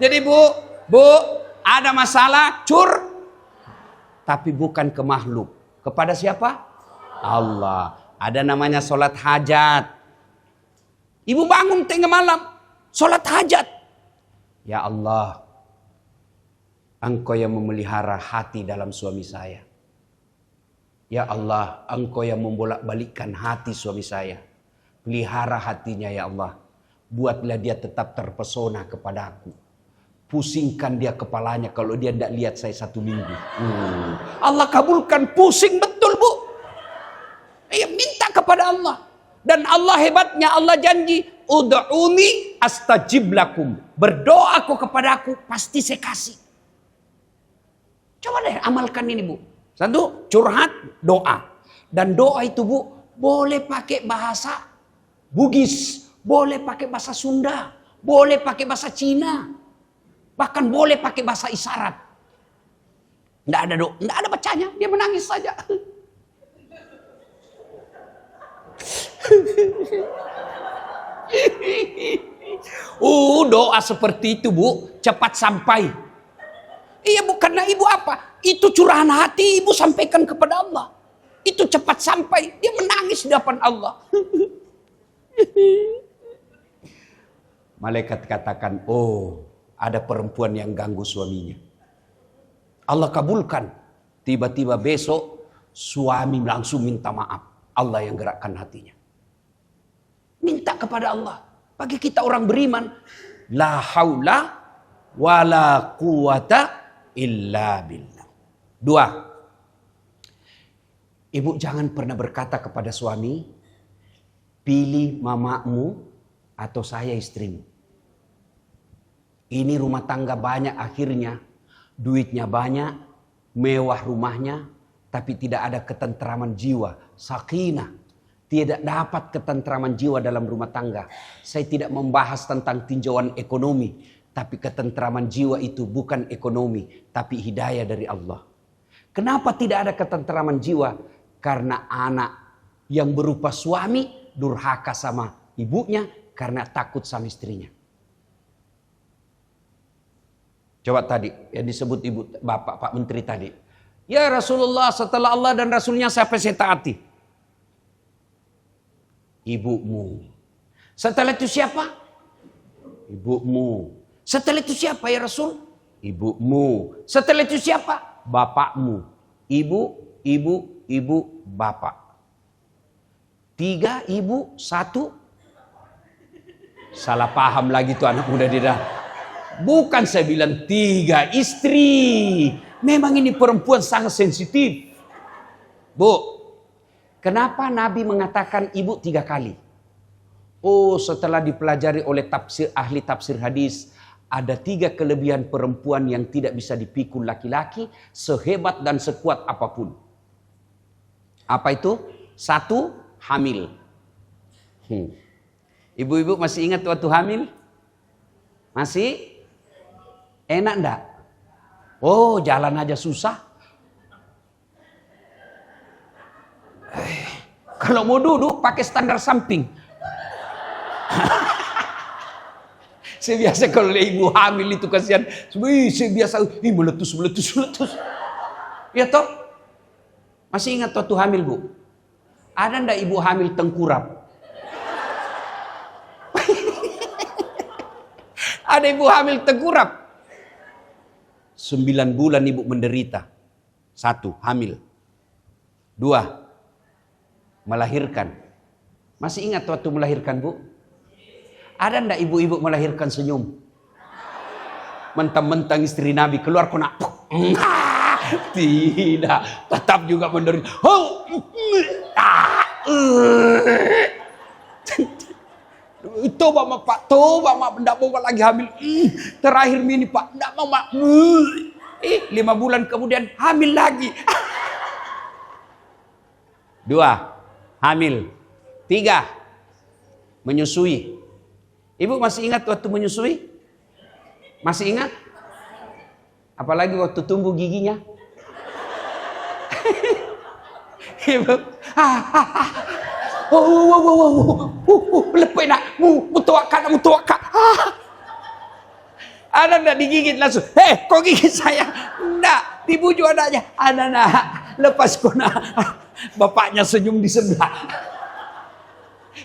Jadi Bu, ada masalah, tapi bukan ke makhluk. Kepada siapa? Allah. Ada namanya sholat hajat. Ibu bangun tengah malam, sholat hajat. Ya Allah, Engkau yang memelihara hati dalam suami saya. Ya Allah, Engkau yang membolak-balikkan hati suami saya. Pelihara hatinya ya Allah. Buatlah dia tetap terpesona kepadaku. Pusingkan dia kepalanya kalau dia tidak lihat saya 1 minggu. Allah kabulkan, pusing betul Bu. Minta kepada Allah. Dan Allah hebatnya, Allah janji, ud'uni astajib lakum. Berdoa kau kepada aku, pasti saya kasih. Coba deh amalkan ini Bu. 1, curhat, doa. Dan doa itu Bu, boleh pakai bahasa Bugis, boleh pakai bahasa Sunda, boleh pakai bahasa Cina. Bahkan boleh pakai bahasa isyarat. Tidak ada bacanya, dia menangis saja. Doa seperti itu Bu, cepat sampai. Iya Bu, karena Ibu apa? Itu curahan hati Ibu sampaikan kepada Allah. Itu cepat sampai, dia menangis di depan Allah. Malaikat katakan, ada perempuan yang ganggu suaminya. Allah kabulkan. Tiba-tiba besok suami langsung minta maaf. Allah yang gerakkan hatinya. Minta kepada Allah. Bagi kita orang beriman, la haula wala quwata illa billah. 2. Ibu jangan pernah berkata kepada suami, pilih mamamu atau saya istrimu. Ini rumah tangga banyak akhirnya, duitnya banyak, mewah rumahnya, tapi tidak ada ketentraman jiwa, sakinah. Tidak dapat ketentraman jiwa dalam rumah tangga. Saya tidak membahas tentang tinjauan ekonomi, tapi ketentraman jiwa itu bukan ekonomi, tapi hidayah dari Allah. Kenapa tidak ada ketentraman jiwa? Karena anak yang berupa suami durhaka sama ibunya karena takut sama istrinya. Coba tadi yang disebut ibu bapak Pak Menteri tadi. Ya Rasulullah, setelah Allah dan Rasulnya siapa saya taati? Ibumu. Setelah itu siapa? Ibumu. Setelah itu siapa ya Rasul? Ibumu. Setelah itu siapa? Bapakmu. Ibu, bapak. 3 ibu, 1. Salah paham lagi tuh anak muda di dalam. Bukan saya bilang 3 istri. Memang ini perempuan sangat sensitif. Bu, kenapa Nabi mengatakan ibu 3 kali? Oh, setelah dipelajari oleh ahli tafsir hadis, ada 3 kelebihan perempuan yang tidak bisa dipikul laki-laki sehebat dan sekuat apapun. Apa itu? 1, hamil. Ibu-ibu masih ingat waktu hamil? Masih? Enak enggak? Oh, jalan aja susah. Kalau mau duduk pakai standar samping. Saya biasa kalau ibu hamil itu kasihan. Saya biasa meletus. Ya toh? Masih ingat waktu hamil, Bu? Ada enggak ibu hamil tengkurap? Ada ibu hamil tengkurap. 9 bulan ibu menderita. 1, hamil. 2, melahirkan. Masih ingat waktu melahirkan, Bu? Ada enggak ibu-ibu melahirkan senyum? Mentang-mentang istri Nabi keluar kena. Tidak, tetap juga menderita. Toba mak Pak, toba mak, tidak mau lagi hamil. Terakhir ini Pak, tidak mau mak. 5 bulan kemudian hamil lagi. 2, hamil. 3, menyusui. Ibu masih ingat waktu menyusui? Masih ingat? Apalagi waktu tumbuh giginya? Ibu, lepek nak, mutuakan. Ada ndak digigit langsung? Kok gigit saya? Ndak, dibujuk anaknya. Ada nak, lepas kona. Bapaknya senyum di sebelah.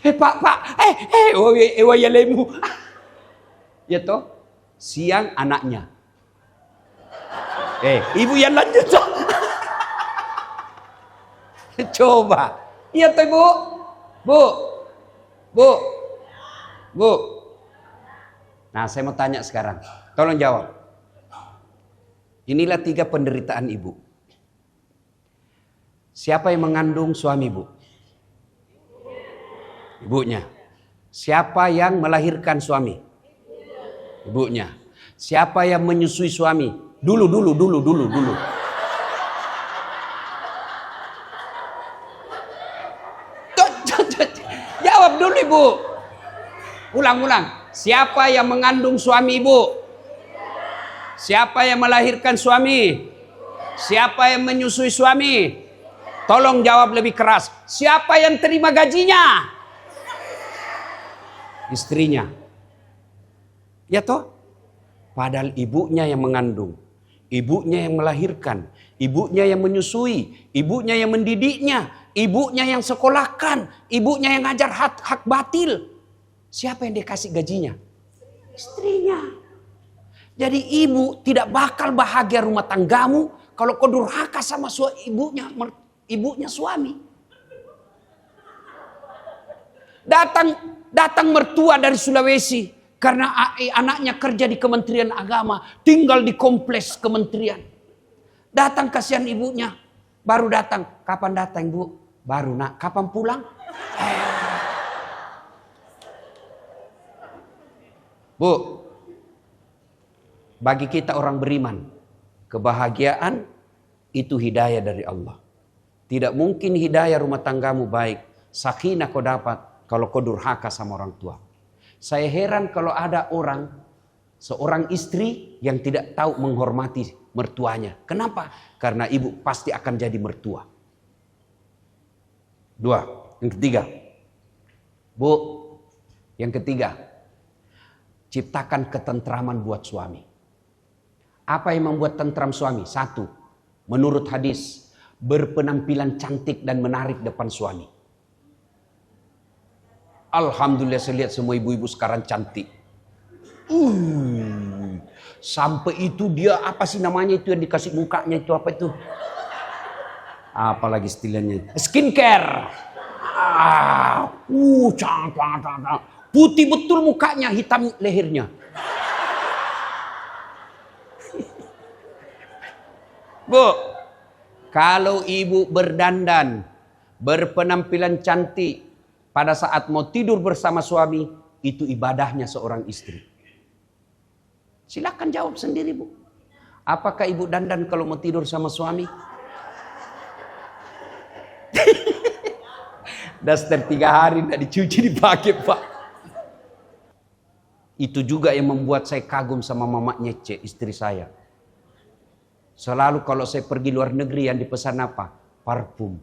Pak, ya lemu. Ya toh, siang anaknya. Ibu yang lanjut toh. Coba. Iya toh ibu. Bu. Nah, saya mau tanya sekarang. Tolong jawab. Inilah 3 penderitaan ibu. Siapa yang mengandung suami ibu? Ibunya. Siapa yang melahirkan suami? Ibunya. Siapa yang menyusui suami? Dulu. Jawab dulu ibu. Ulang. Siapa yang mengandung suami ibu? Siapa yang melahirkan suami? Siapa yang menyusui suami? Tolong jawab lebih keras. Siapa yang terima gajinya? Istrinya. Ya toh? Padahal ibunya yang mengandung, ibunya yang melahirkan, ibunya yang menyusui, ibunya yang mendidiknya, ibunya yang sekolahkan, ibunya yang ngajar hak batil. Siapa yang dikasih gajinya? Istrinya. Jadi ibu tidak bakal bahagia rumah tanggamu kalau kau durhaka sama ibunya suami. Datang mertua dari Sulawesi Karena anaknya kerja di Kementerian Agama, tinggal di kompleks kementerian. Datang kasihan ibunya, baru datang. Kapan datang Bu? Baru nak, kapan pulang? Bu, bagi kita orang beriman, kebahagiaan itu hidayah dari Allah. Tidak mungkin hidayah rumah tanggamu baik, sakinah kau dapat kalau kau durhaka sama orang tua. Saya heran kalau ada seorang istri yang tidak tahu menghormati mertuanya. Kenapa? Karena ibu pasti akan jadi mertua. Dua, yang ketiga. Bu, yang ketiga. Ciptakan ketentraman buat suami. Apa yang membuat tentram suami? Satu, menurut hadis, berpenampilan cantik dan menarik depan suami. Alhamdulillah saya lihat semua ibu-ibu sekarang cantik. Sampai itu dia apa sih namanya itu yang dikasih mukanya itu apa itu? Apalagi istilahnya? Skincare. Putih betul mukanya, hitam lehernya. Bu, kalau ibu berdandan, berpenampilan cantik, pada saat mau tidur bersama suami, itu ibadahnya seorang istri. Silakan jawab sendiri Bu. Apakah ibu dandan kalau mau tidur sama suami? Daster 3 hari tidak dicuci dipakai Pak. Itu juga yang membuat saya kagum sama Mama Nyece, istri saya. Selalu kalau saya pergi luar negeri yang dipesan apa? Parfum.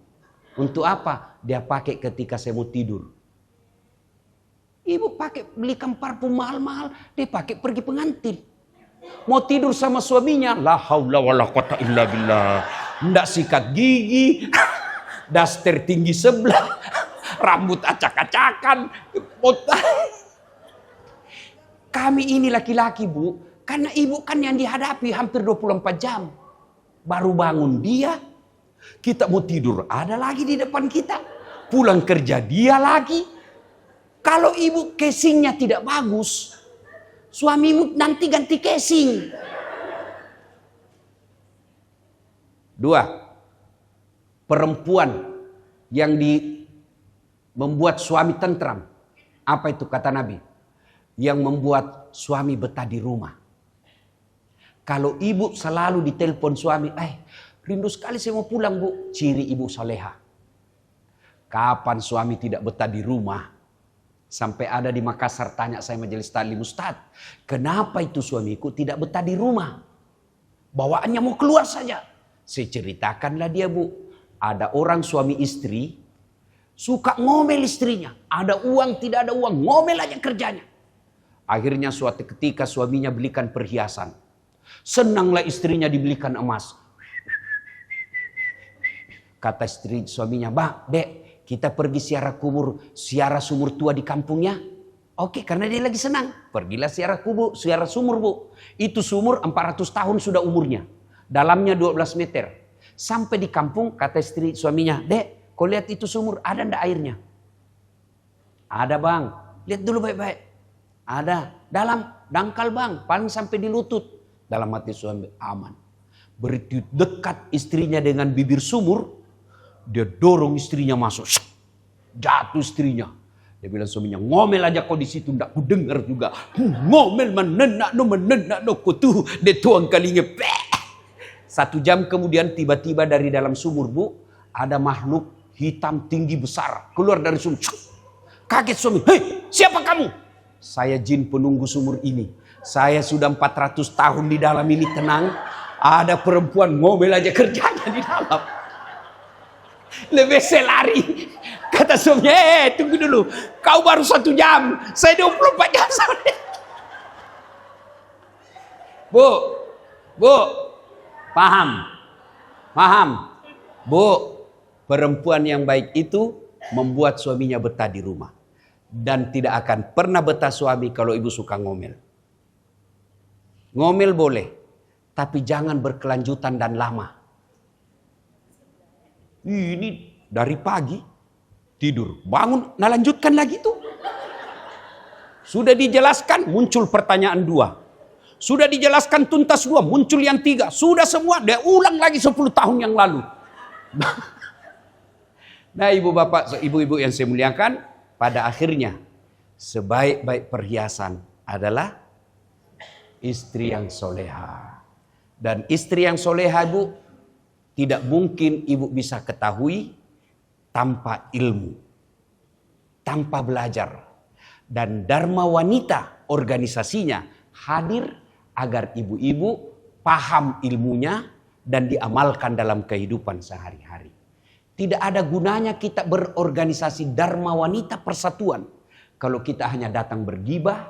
Untuk apa? Dia pakai ketika saya mau tidur. Ibu belikan parfum mahal-mahal, dia pakai pergi pengantin. Mau tidur sama suaminya, la haula wala quwata illa billah. Ndak sikat gigi, daster tinggi sebelah, rambut acak-acakan. Kami ini laki-laki Bu, karena ibu kan yang dihadapi hampir 24 jam. Baru bangun dia, kita mau tidur ada lagi di depan kita. Pulang kerja dia lagi. Kalau ibu casingnya tidak bagus, suamimu nanti ganti casing. Dua, perempuan yang membuat suami tentram. Apa itu kata Nabi? Yang membuat suami betah di rumah. Kalau ibu selalu ditelepon suami, rindu sekali saya mau pulang Bu. Ciri ibu soleha. Kapan suami tidak betah di rumah? Sampai ada di Makassar tanya saya majelis taklim, Ustaz, kenapa itu suamiku tidak betah di rumah? Bawaannya mau keluar saja. Saya ceritakanlah dia Bu. Ada orang suami istri, suka ngomel istrinya. Ada uang, tidak ada uang, ngomel aja kerjanya. Akhirnya suatu ketika suaminya belikan perhiasan. Senanglah istrinya dibelikan emas. Kata istri suaminya, Dek, kita pergi siara sumur tua di kampungnya. Oke, karena dia lagi senang. Pergilah siara sumur Bu. Itu sumur 400 tahun sudah umurnya. Dalamnya 12 meter. Sampai di kampung, kata istri suaminya, Dek, kau lihat itu sumur, ada ndak airnya? Ada Bang, lihat dulu baik-baik. Ada, dalam, dangkal Bang, paling sampai di lutut. Dalam hati suami, aman. Begitu dekat istrinya dengan bibir sumur, dia dorong istrinya masuk. Jatuh istrinya. Dia bilang suaminya, ngomel aja kau di situ, ndak ku dengar juga. Ngomel menenak no kau tuh, dia tuang kalinya. 1 jam kemudian tiba-tiba dari dalam sumur Bu, ada makhluk hitam tinggi besar keluar dari sumur. Kaget suami, hei siapa kamu? Saya jin penunggu sumur ini. Saya sudah 400 tahun di dalam ini tenang. Ada perempuan ngomel aja kerjanya di dalam. Lebih saya lari. Kata suaminya, tunggu dulu. Kau baru 1 jam. Saya 24 jam. Bu. Paham. Bu, perempuan yang baik itu membuat suaminya betah di rumah. Dan tidak akan pernah betah suami kalau ibu suka ngomel. Ngomel boleh, tapi jangan berkelanjutan dan lama. Ini dari pagi tidur, bangun, nah lanjutkan lagi tuh. Sudah dijelaskan, muncul pertanyaan 2. Sudah dijelaskan tuntas 2, muncul yang 3. Sudah semua, dia ulang lagi 10 tahun yang lalu. Nah ibu bapak, ibu-ibu yang saya muliakan, pada akhirnya sebaik-baik perhiasan adalah istri yang soleha. Dan istri yang soleha ibu, tidak mungkin ibu bisa ketahui tanpa ilmu, tanpa belajar. Dan Dharma Wanita organisasinya hadir agar ibu-ibu paham ilmunya dan diamalkan dalam kehidupan sehari-hari. Tidak ada gunanya kita berorganisasi Dharma Wanita Persatuan kalau kita hanya datang bergibah,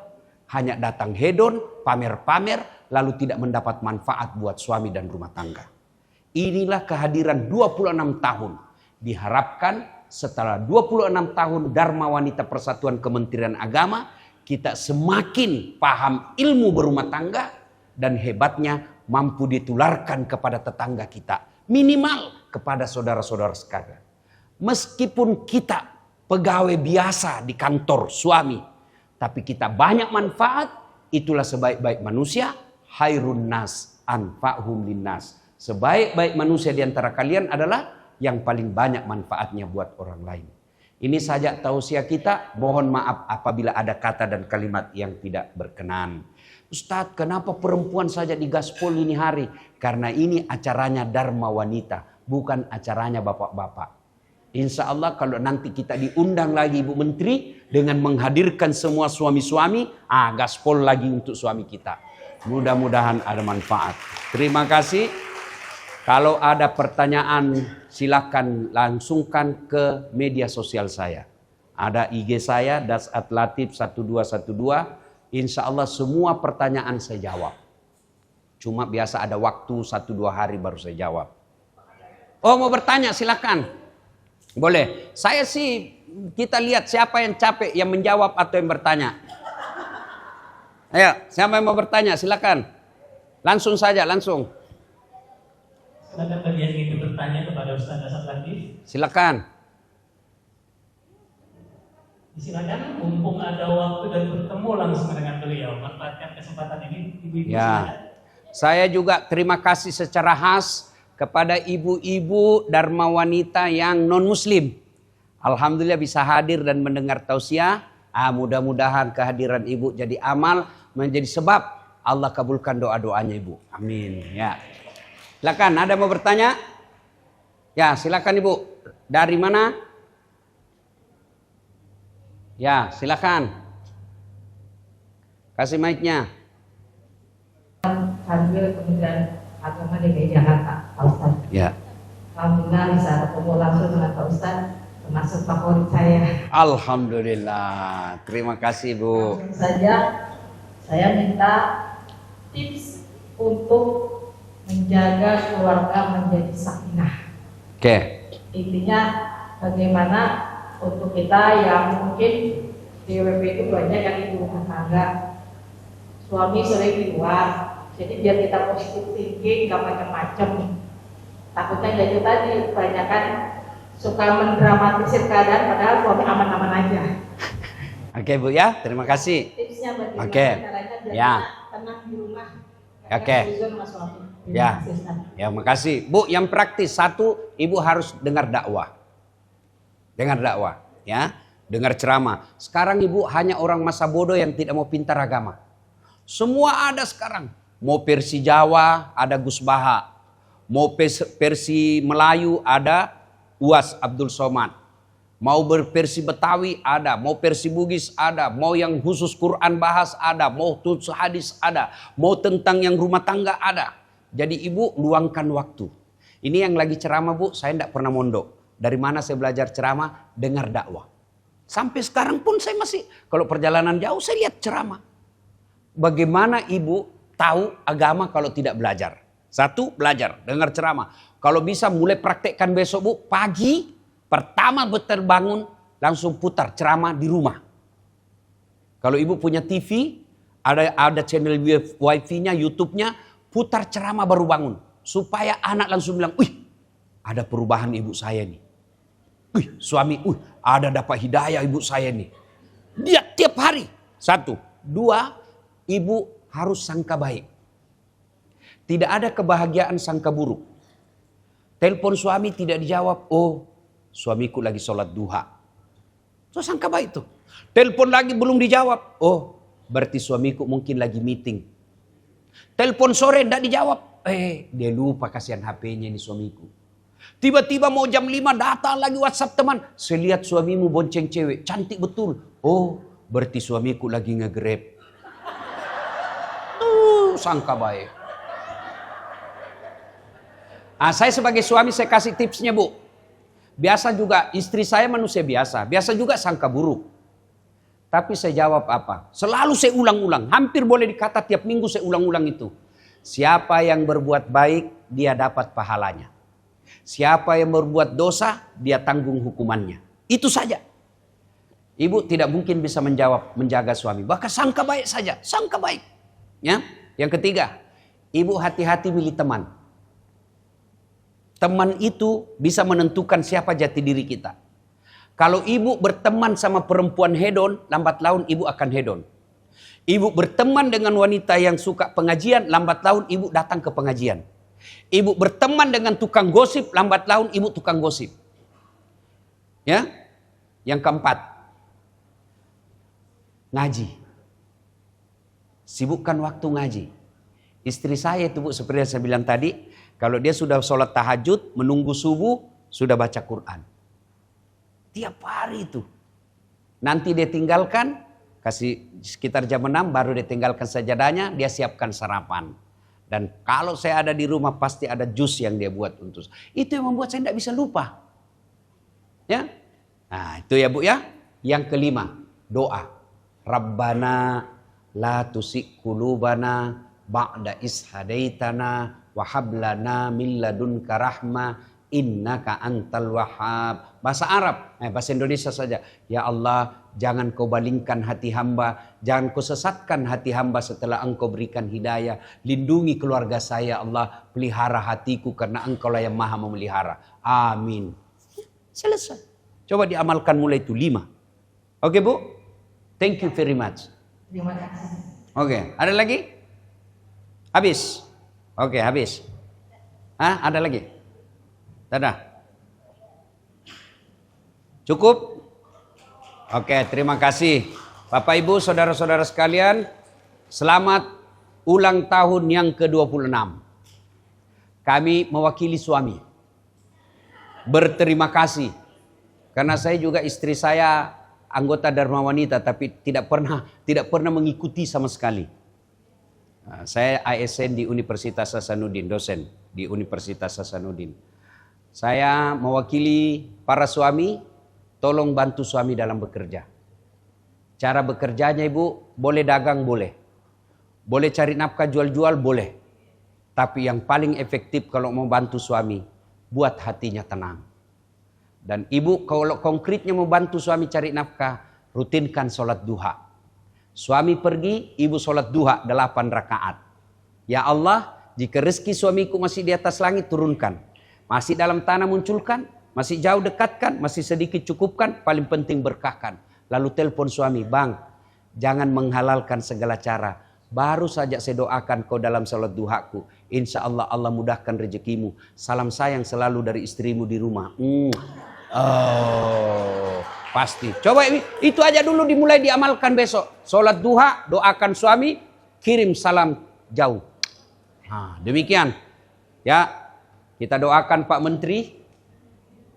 hanya datang hedon, pamer-pamer, lalu tidak mendapat manfaat buat suami dan rumah tangga. Inilah kehadiran 26 tahun. Diharapkan setelah 26 tahun Dharma Wanita Persatuan Kementerian Agama, kita semakin paham ilmu berumah tangga dan hebatnya mampu ditularkan kepada tetangga kita. Minimal kepada saudara-saudara sekalian. Meskipun kita pegawai biasa di kantor suami, tapi kita banyak manfaat, itulah sebaik-baik manusia. Hairun nas anfa'hum linnas. Sebaik-baik manusia di antara kalian adalah yang paling banyak manfaatnya buat orang lain. Ini saja tausiah kita. Mohon maaf apabila ada kata dan kalimat yang tidak berkenan. Ustadz, kenapa perempuan saja digaspol ini hari? Karena ini acaranya Dharma Wanita, bukan acaranya bapak-bapak. Insya Allah kalau nanti kita diundang lagi Ibu Menteri dengan menghadirkan semua suami-suami, gaspol lagi untuk suami kita. Mudah-mudahan ada manfaat. Terima kasih. Kalau ada pertanyaan silakan langsungkan ke media sosial saya. Ada IG saya dasatlatif1212. Insya Allah semua pertanyaan saya jawab. Cuma biasa ada waktu 1-2 hari baru saya jawab. Oh mau bertanya silakan. Boleh. Saya sih kita lihat siapa yang capek yang menjawab atau yang bertanya. Ayo siapa yang mau bertanya silakan. Langsung saja langsung. Silakan bagi yang ingin bertanya kepada Ustaz Dasat Latif. Silakan. Silakan, mumpung ada waktu dan bertemu langsung dengan beliau. Manfaatkan kesempatan ini, ibu-ibu. Ya. Saya juga terima kasih secara khas kepada ibu-ibu Dharma Wanita yang non-muslim. Alhamdulillah bisa hadir dan mendengar tausiah. Mudah-mudahan kehadiran ibu jadi amal, menjadi sebab Allah kabulkan doa-doanya ibu. Amin. Ya. Silakan, ada mau bertanya? Ya, silakan Ibu. Dari mana? Ya, silakan. Kasih mic-nya. Hadir Kementerian Agama DKI Jakarta, Pak Ustaz. Ya. Alhamdulillah bisa ketemu langsung dengan Pak Ustaz, termasuk favorit saya. Alhamdulillah. Terima kasih Bu. Langsung saja, saya minta tips untuk menjaga keluarga menjadi sakinah. Oke. Intinya bagaimana untuk kita yang mungkin di WP itu banyak yang ibu rumah tangga, suami sering di luar, jadi biar kita positif thinking, gak macam-macam. Takutnya ya itu tadi, kebanyakan suka mendramatisir keadaan padahal suami aman-aman aja. Oke Bu ya, terima kasih. Tipsnya bagaimana caranya biar Ya. kita tenang di rumah. Oke. Ya, ya makasih. Bu, yang praktis. 1, Ibu harus dengar dakwah. Dengar dakwah, ya. Dengar ceramah. Sekarang Ibu hanya orang masa bodoh yang tidak mau pintar agama. Semua ada sekarang. Mau versi Jawa, ada Gus Baha. Mau versi Melayu, ada Uas Abdul Somad. Mau berversi Betawi ada, mau versi Bugis ada, mau yang khusus Quran bahas ada, mau khusus hadis ada, mau tentang yang rumah tangga ada. Jadi Ibu luangkan waktu. Ini yang lagi ceramah Bu, saya tidak pernah mondok. Dari mana saya belajar ceramah? Dengar dakwah. Sampai sekarang pun saya masih, kalau perjalanan jauh saya lihat ceramah. Bagaimana Ibu tahu agama kalau tidak belajar? 1, belajar, dengar ceramah. Kalau bisa mulai praktekkan besok Bu, pagi. Pertama terbangun langsung putar ceramah di rumah. Kalau Ibu punya TV, ada channel wifi-nya, YouTube-nya, putar ceramah baru bangun. Supaya anak langsung bilang, wih ada perubahan ibu saya nih. Wih suami, ada dapat hidayah ibu saya nih. Dia tiap hari Satu. Dua, ibu harus sangka baik. Tidak ada kebahagiaan sangka buruk. Telepon suami tidak dijawab, oh suamiku lagi sholat duha. Itu sangka baik tuh. Telepon lagi belum dijawab, oh berarti suamiku mungkin lagi meeting. Telepon sore tidak dijawab, dia lupa kasihan HP-nya ini suamiku. Tiba-tiba mau jam 5 datang lagi WhatsApp teman. Saya lihat suamimu bonceng cewek, cantik betul. Oh berarti suamiku lagi nge-grab. Tuh sangka baik. Saya sebagai suami saya kasih tipsnya bu. Biasa juga istri saya manusia biasa. Biasa juga sangka buruk. Tapi saya jawab apa? Selalu saya ulang-ulang. Hampir boleh dikata tiap minggu saya ulang-ulang itu. Siapa yang berbuat baik dia dapat pahalanya. Siapa yang berbuat dosa dia tanggung hukumannya. Itu saja. Ibu tidak mungkin bisa menjaga suami. Bahkan sangka baik saja. Sangka baik. Ya. Yang ketiga. Ibu hati-hati milih teman. Teman itu bisa menentukan siapa jati diri kita. Kalau ibu berteman sama perempuan hedon, lambat laun ibu akan hedon. Ibu berteman dengan wanita yang suka pengajian, lambat laun ibu datang ke pengajian. Ibu berteman dengan tukang gosip, lambat laun ibu tukang gosip. Ya. Yang keempat. Ngaji. Sibukkan waktu ngaji. Istri saya itu bu, seperti yang saya bilang tadi, kalau dia sudah sholat tahajud, menunggu subuh, sudah baca Quran. Tiap hari itu. Nanti dia tinggalkan, kasih sekitar jam 6, baru dia tinggalkan sajadahnya, dia siapkan sarapan. Dan kalau saya ada di rumah, pasti ada jus yang dia buat untuk. Itu yang membuat saya tidak bisa lupa. Ya, nah itu ya bu ya. Yang kelima, doa. Rabbana la tusik kulubana ba'da ishadaitana wa hablana min ladunka rahmah innaka antal wahhab. Bahasa Arab, bahasa Indonesia saja. Ya Allah, jangan kau balingkan hati hamba, jangan kau sesatkan hati hamba setelah engkau berikan hidayah. Lindungi keluarga saya Allah, pelihara hatiku karena engkau lah yang maha memelihara. Amin. Selesai. Coba diamalkan mulai itu 5. Oke bu? Thank you very much. Terima kasih. Oke, ada lagi? Habis? Oke, habis. Ada lagi? Dadah. Cukup? Oke, terima kasih. Bapak Ibu, saudara-saudara sekalian, selamat ulang tahun yang ke-26. Kami mewakili suami. Berterima kasih. Karena saya juga istri saya anggota Dharma Wanita, tapi tidak pernah mengikuti sama sekali. Saya ASN di Universitas Hasanuddin, dosen di Universitas Hasanuddin. Saya mewakili para suami, tolong bantu suami dalam bekerja. Cara bekerjanya ibu, boleh dagang boleh. Boleh cari nafkah jual-jual boleh. Tapi yang paling efektif kalau mau bantu suami, buat hatinya tenang. Dan ibu kalau konkretnya mau bantu suami cari nafkah, rutinkan sholat duha. Suami pergi, ibu sholat duha 8 rakaat. Ya Allah, jika rezeki suamiku masih di atas langit, turunkan. Masih dalam tanah munculkan, masih jauh dekatkan, masih sedikit cukupkan, paling penting berkahkan. Lalu telepon suami, bang, jangan menghalalkan segala cara. Baru saja saya doakan kau dalam salat duhaku. Insya Allah Allah mudahkan rezekimu. Salam sayang selalu dari istrimu di rumah. Oh, pasti. Coba itu aja dulu dimulai diamalkan besok. Salat duha, doakan suami, kirim salam jauh. Demikian. Ya. Kita doakan Pak Menteri,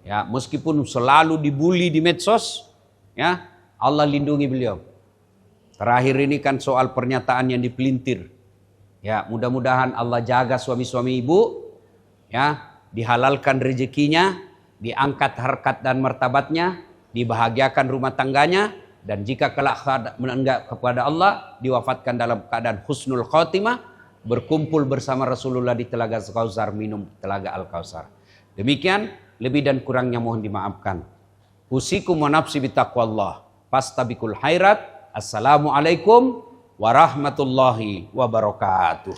ya meskipun selalu dibully di medsos, ya Allah lindungi beliau. Terakhir ini kan soal pernyataan yang dipelintir, ya mudah-mudahan Allah jaga suami-suami ibu, ya dihalalkan rezekinya, diangkat harkat dan martabatnya, dibahagiakan rumah tangganya, dan jika kelak menenggak kepada Allah, diwafatkan dalam keadaan husnul khotimah. Berkumpul bersama Rasulullah di Telaga Al-Kausar, minum Telaga Al-Kausar. Demikian, lebih dan kurangnya mohon dimaafkan. Usikum wa nafsi bitaqwallah. Fastabikul khairat. Assalamualaikum warahmatullahi wabarakatuh.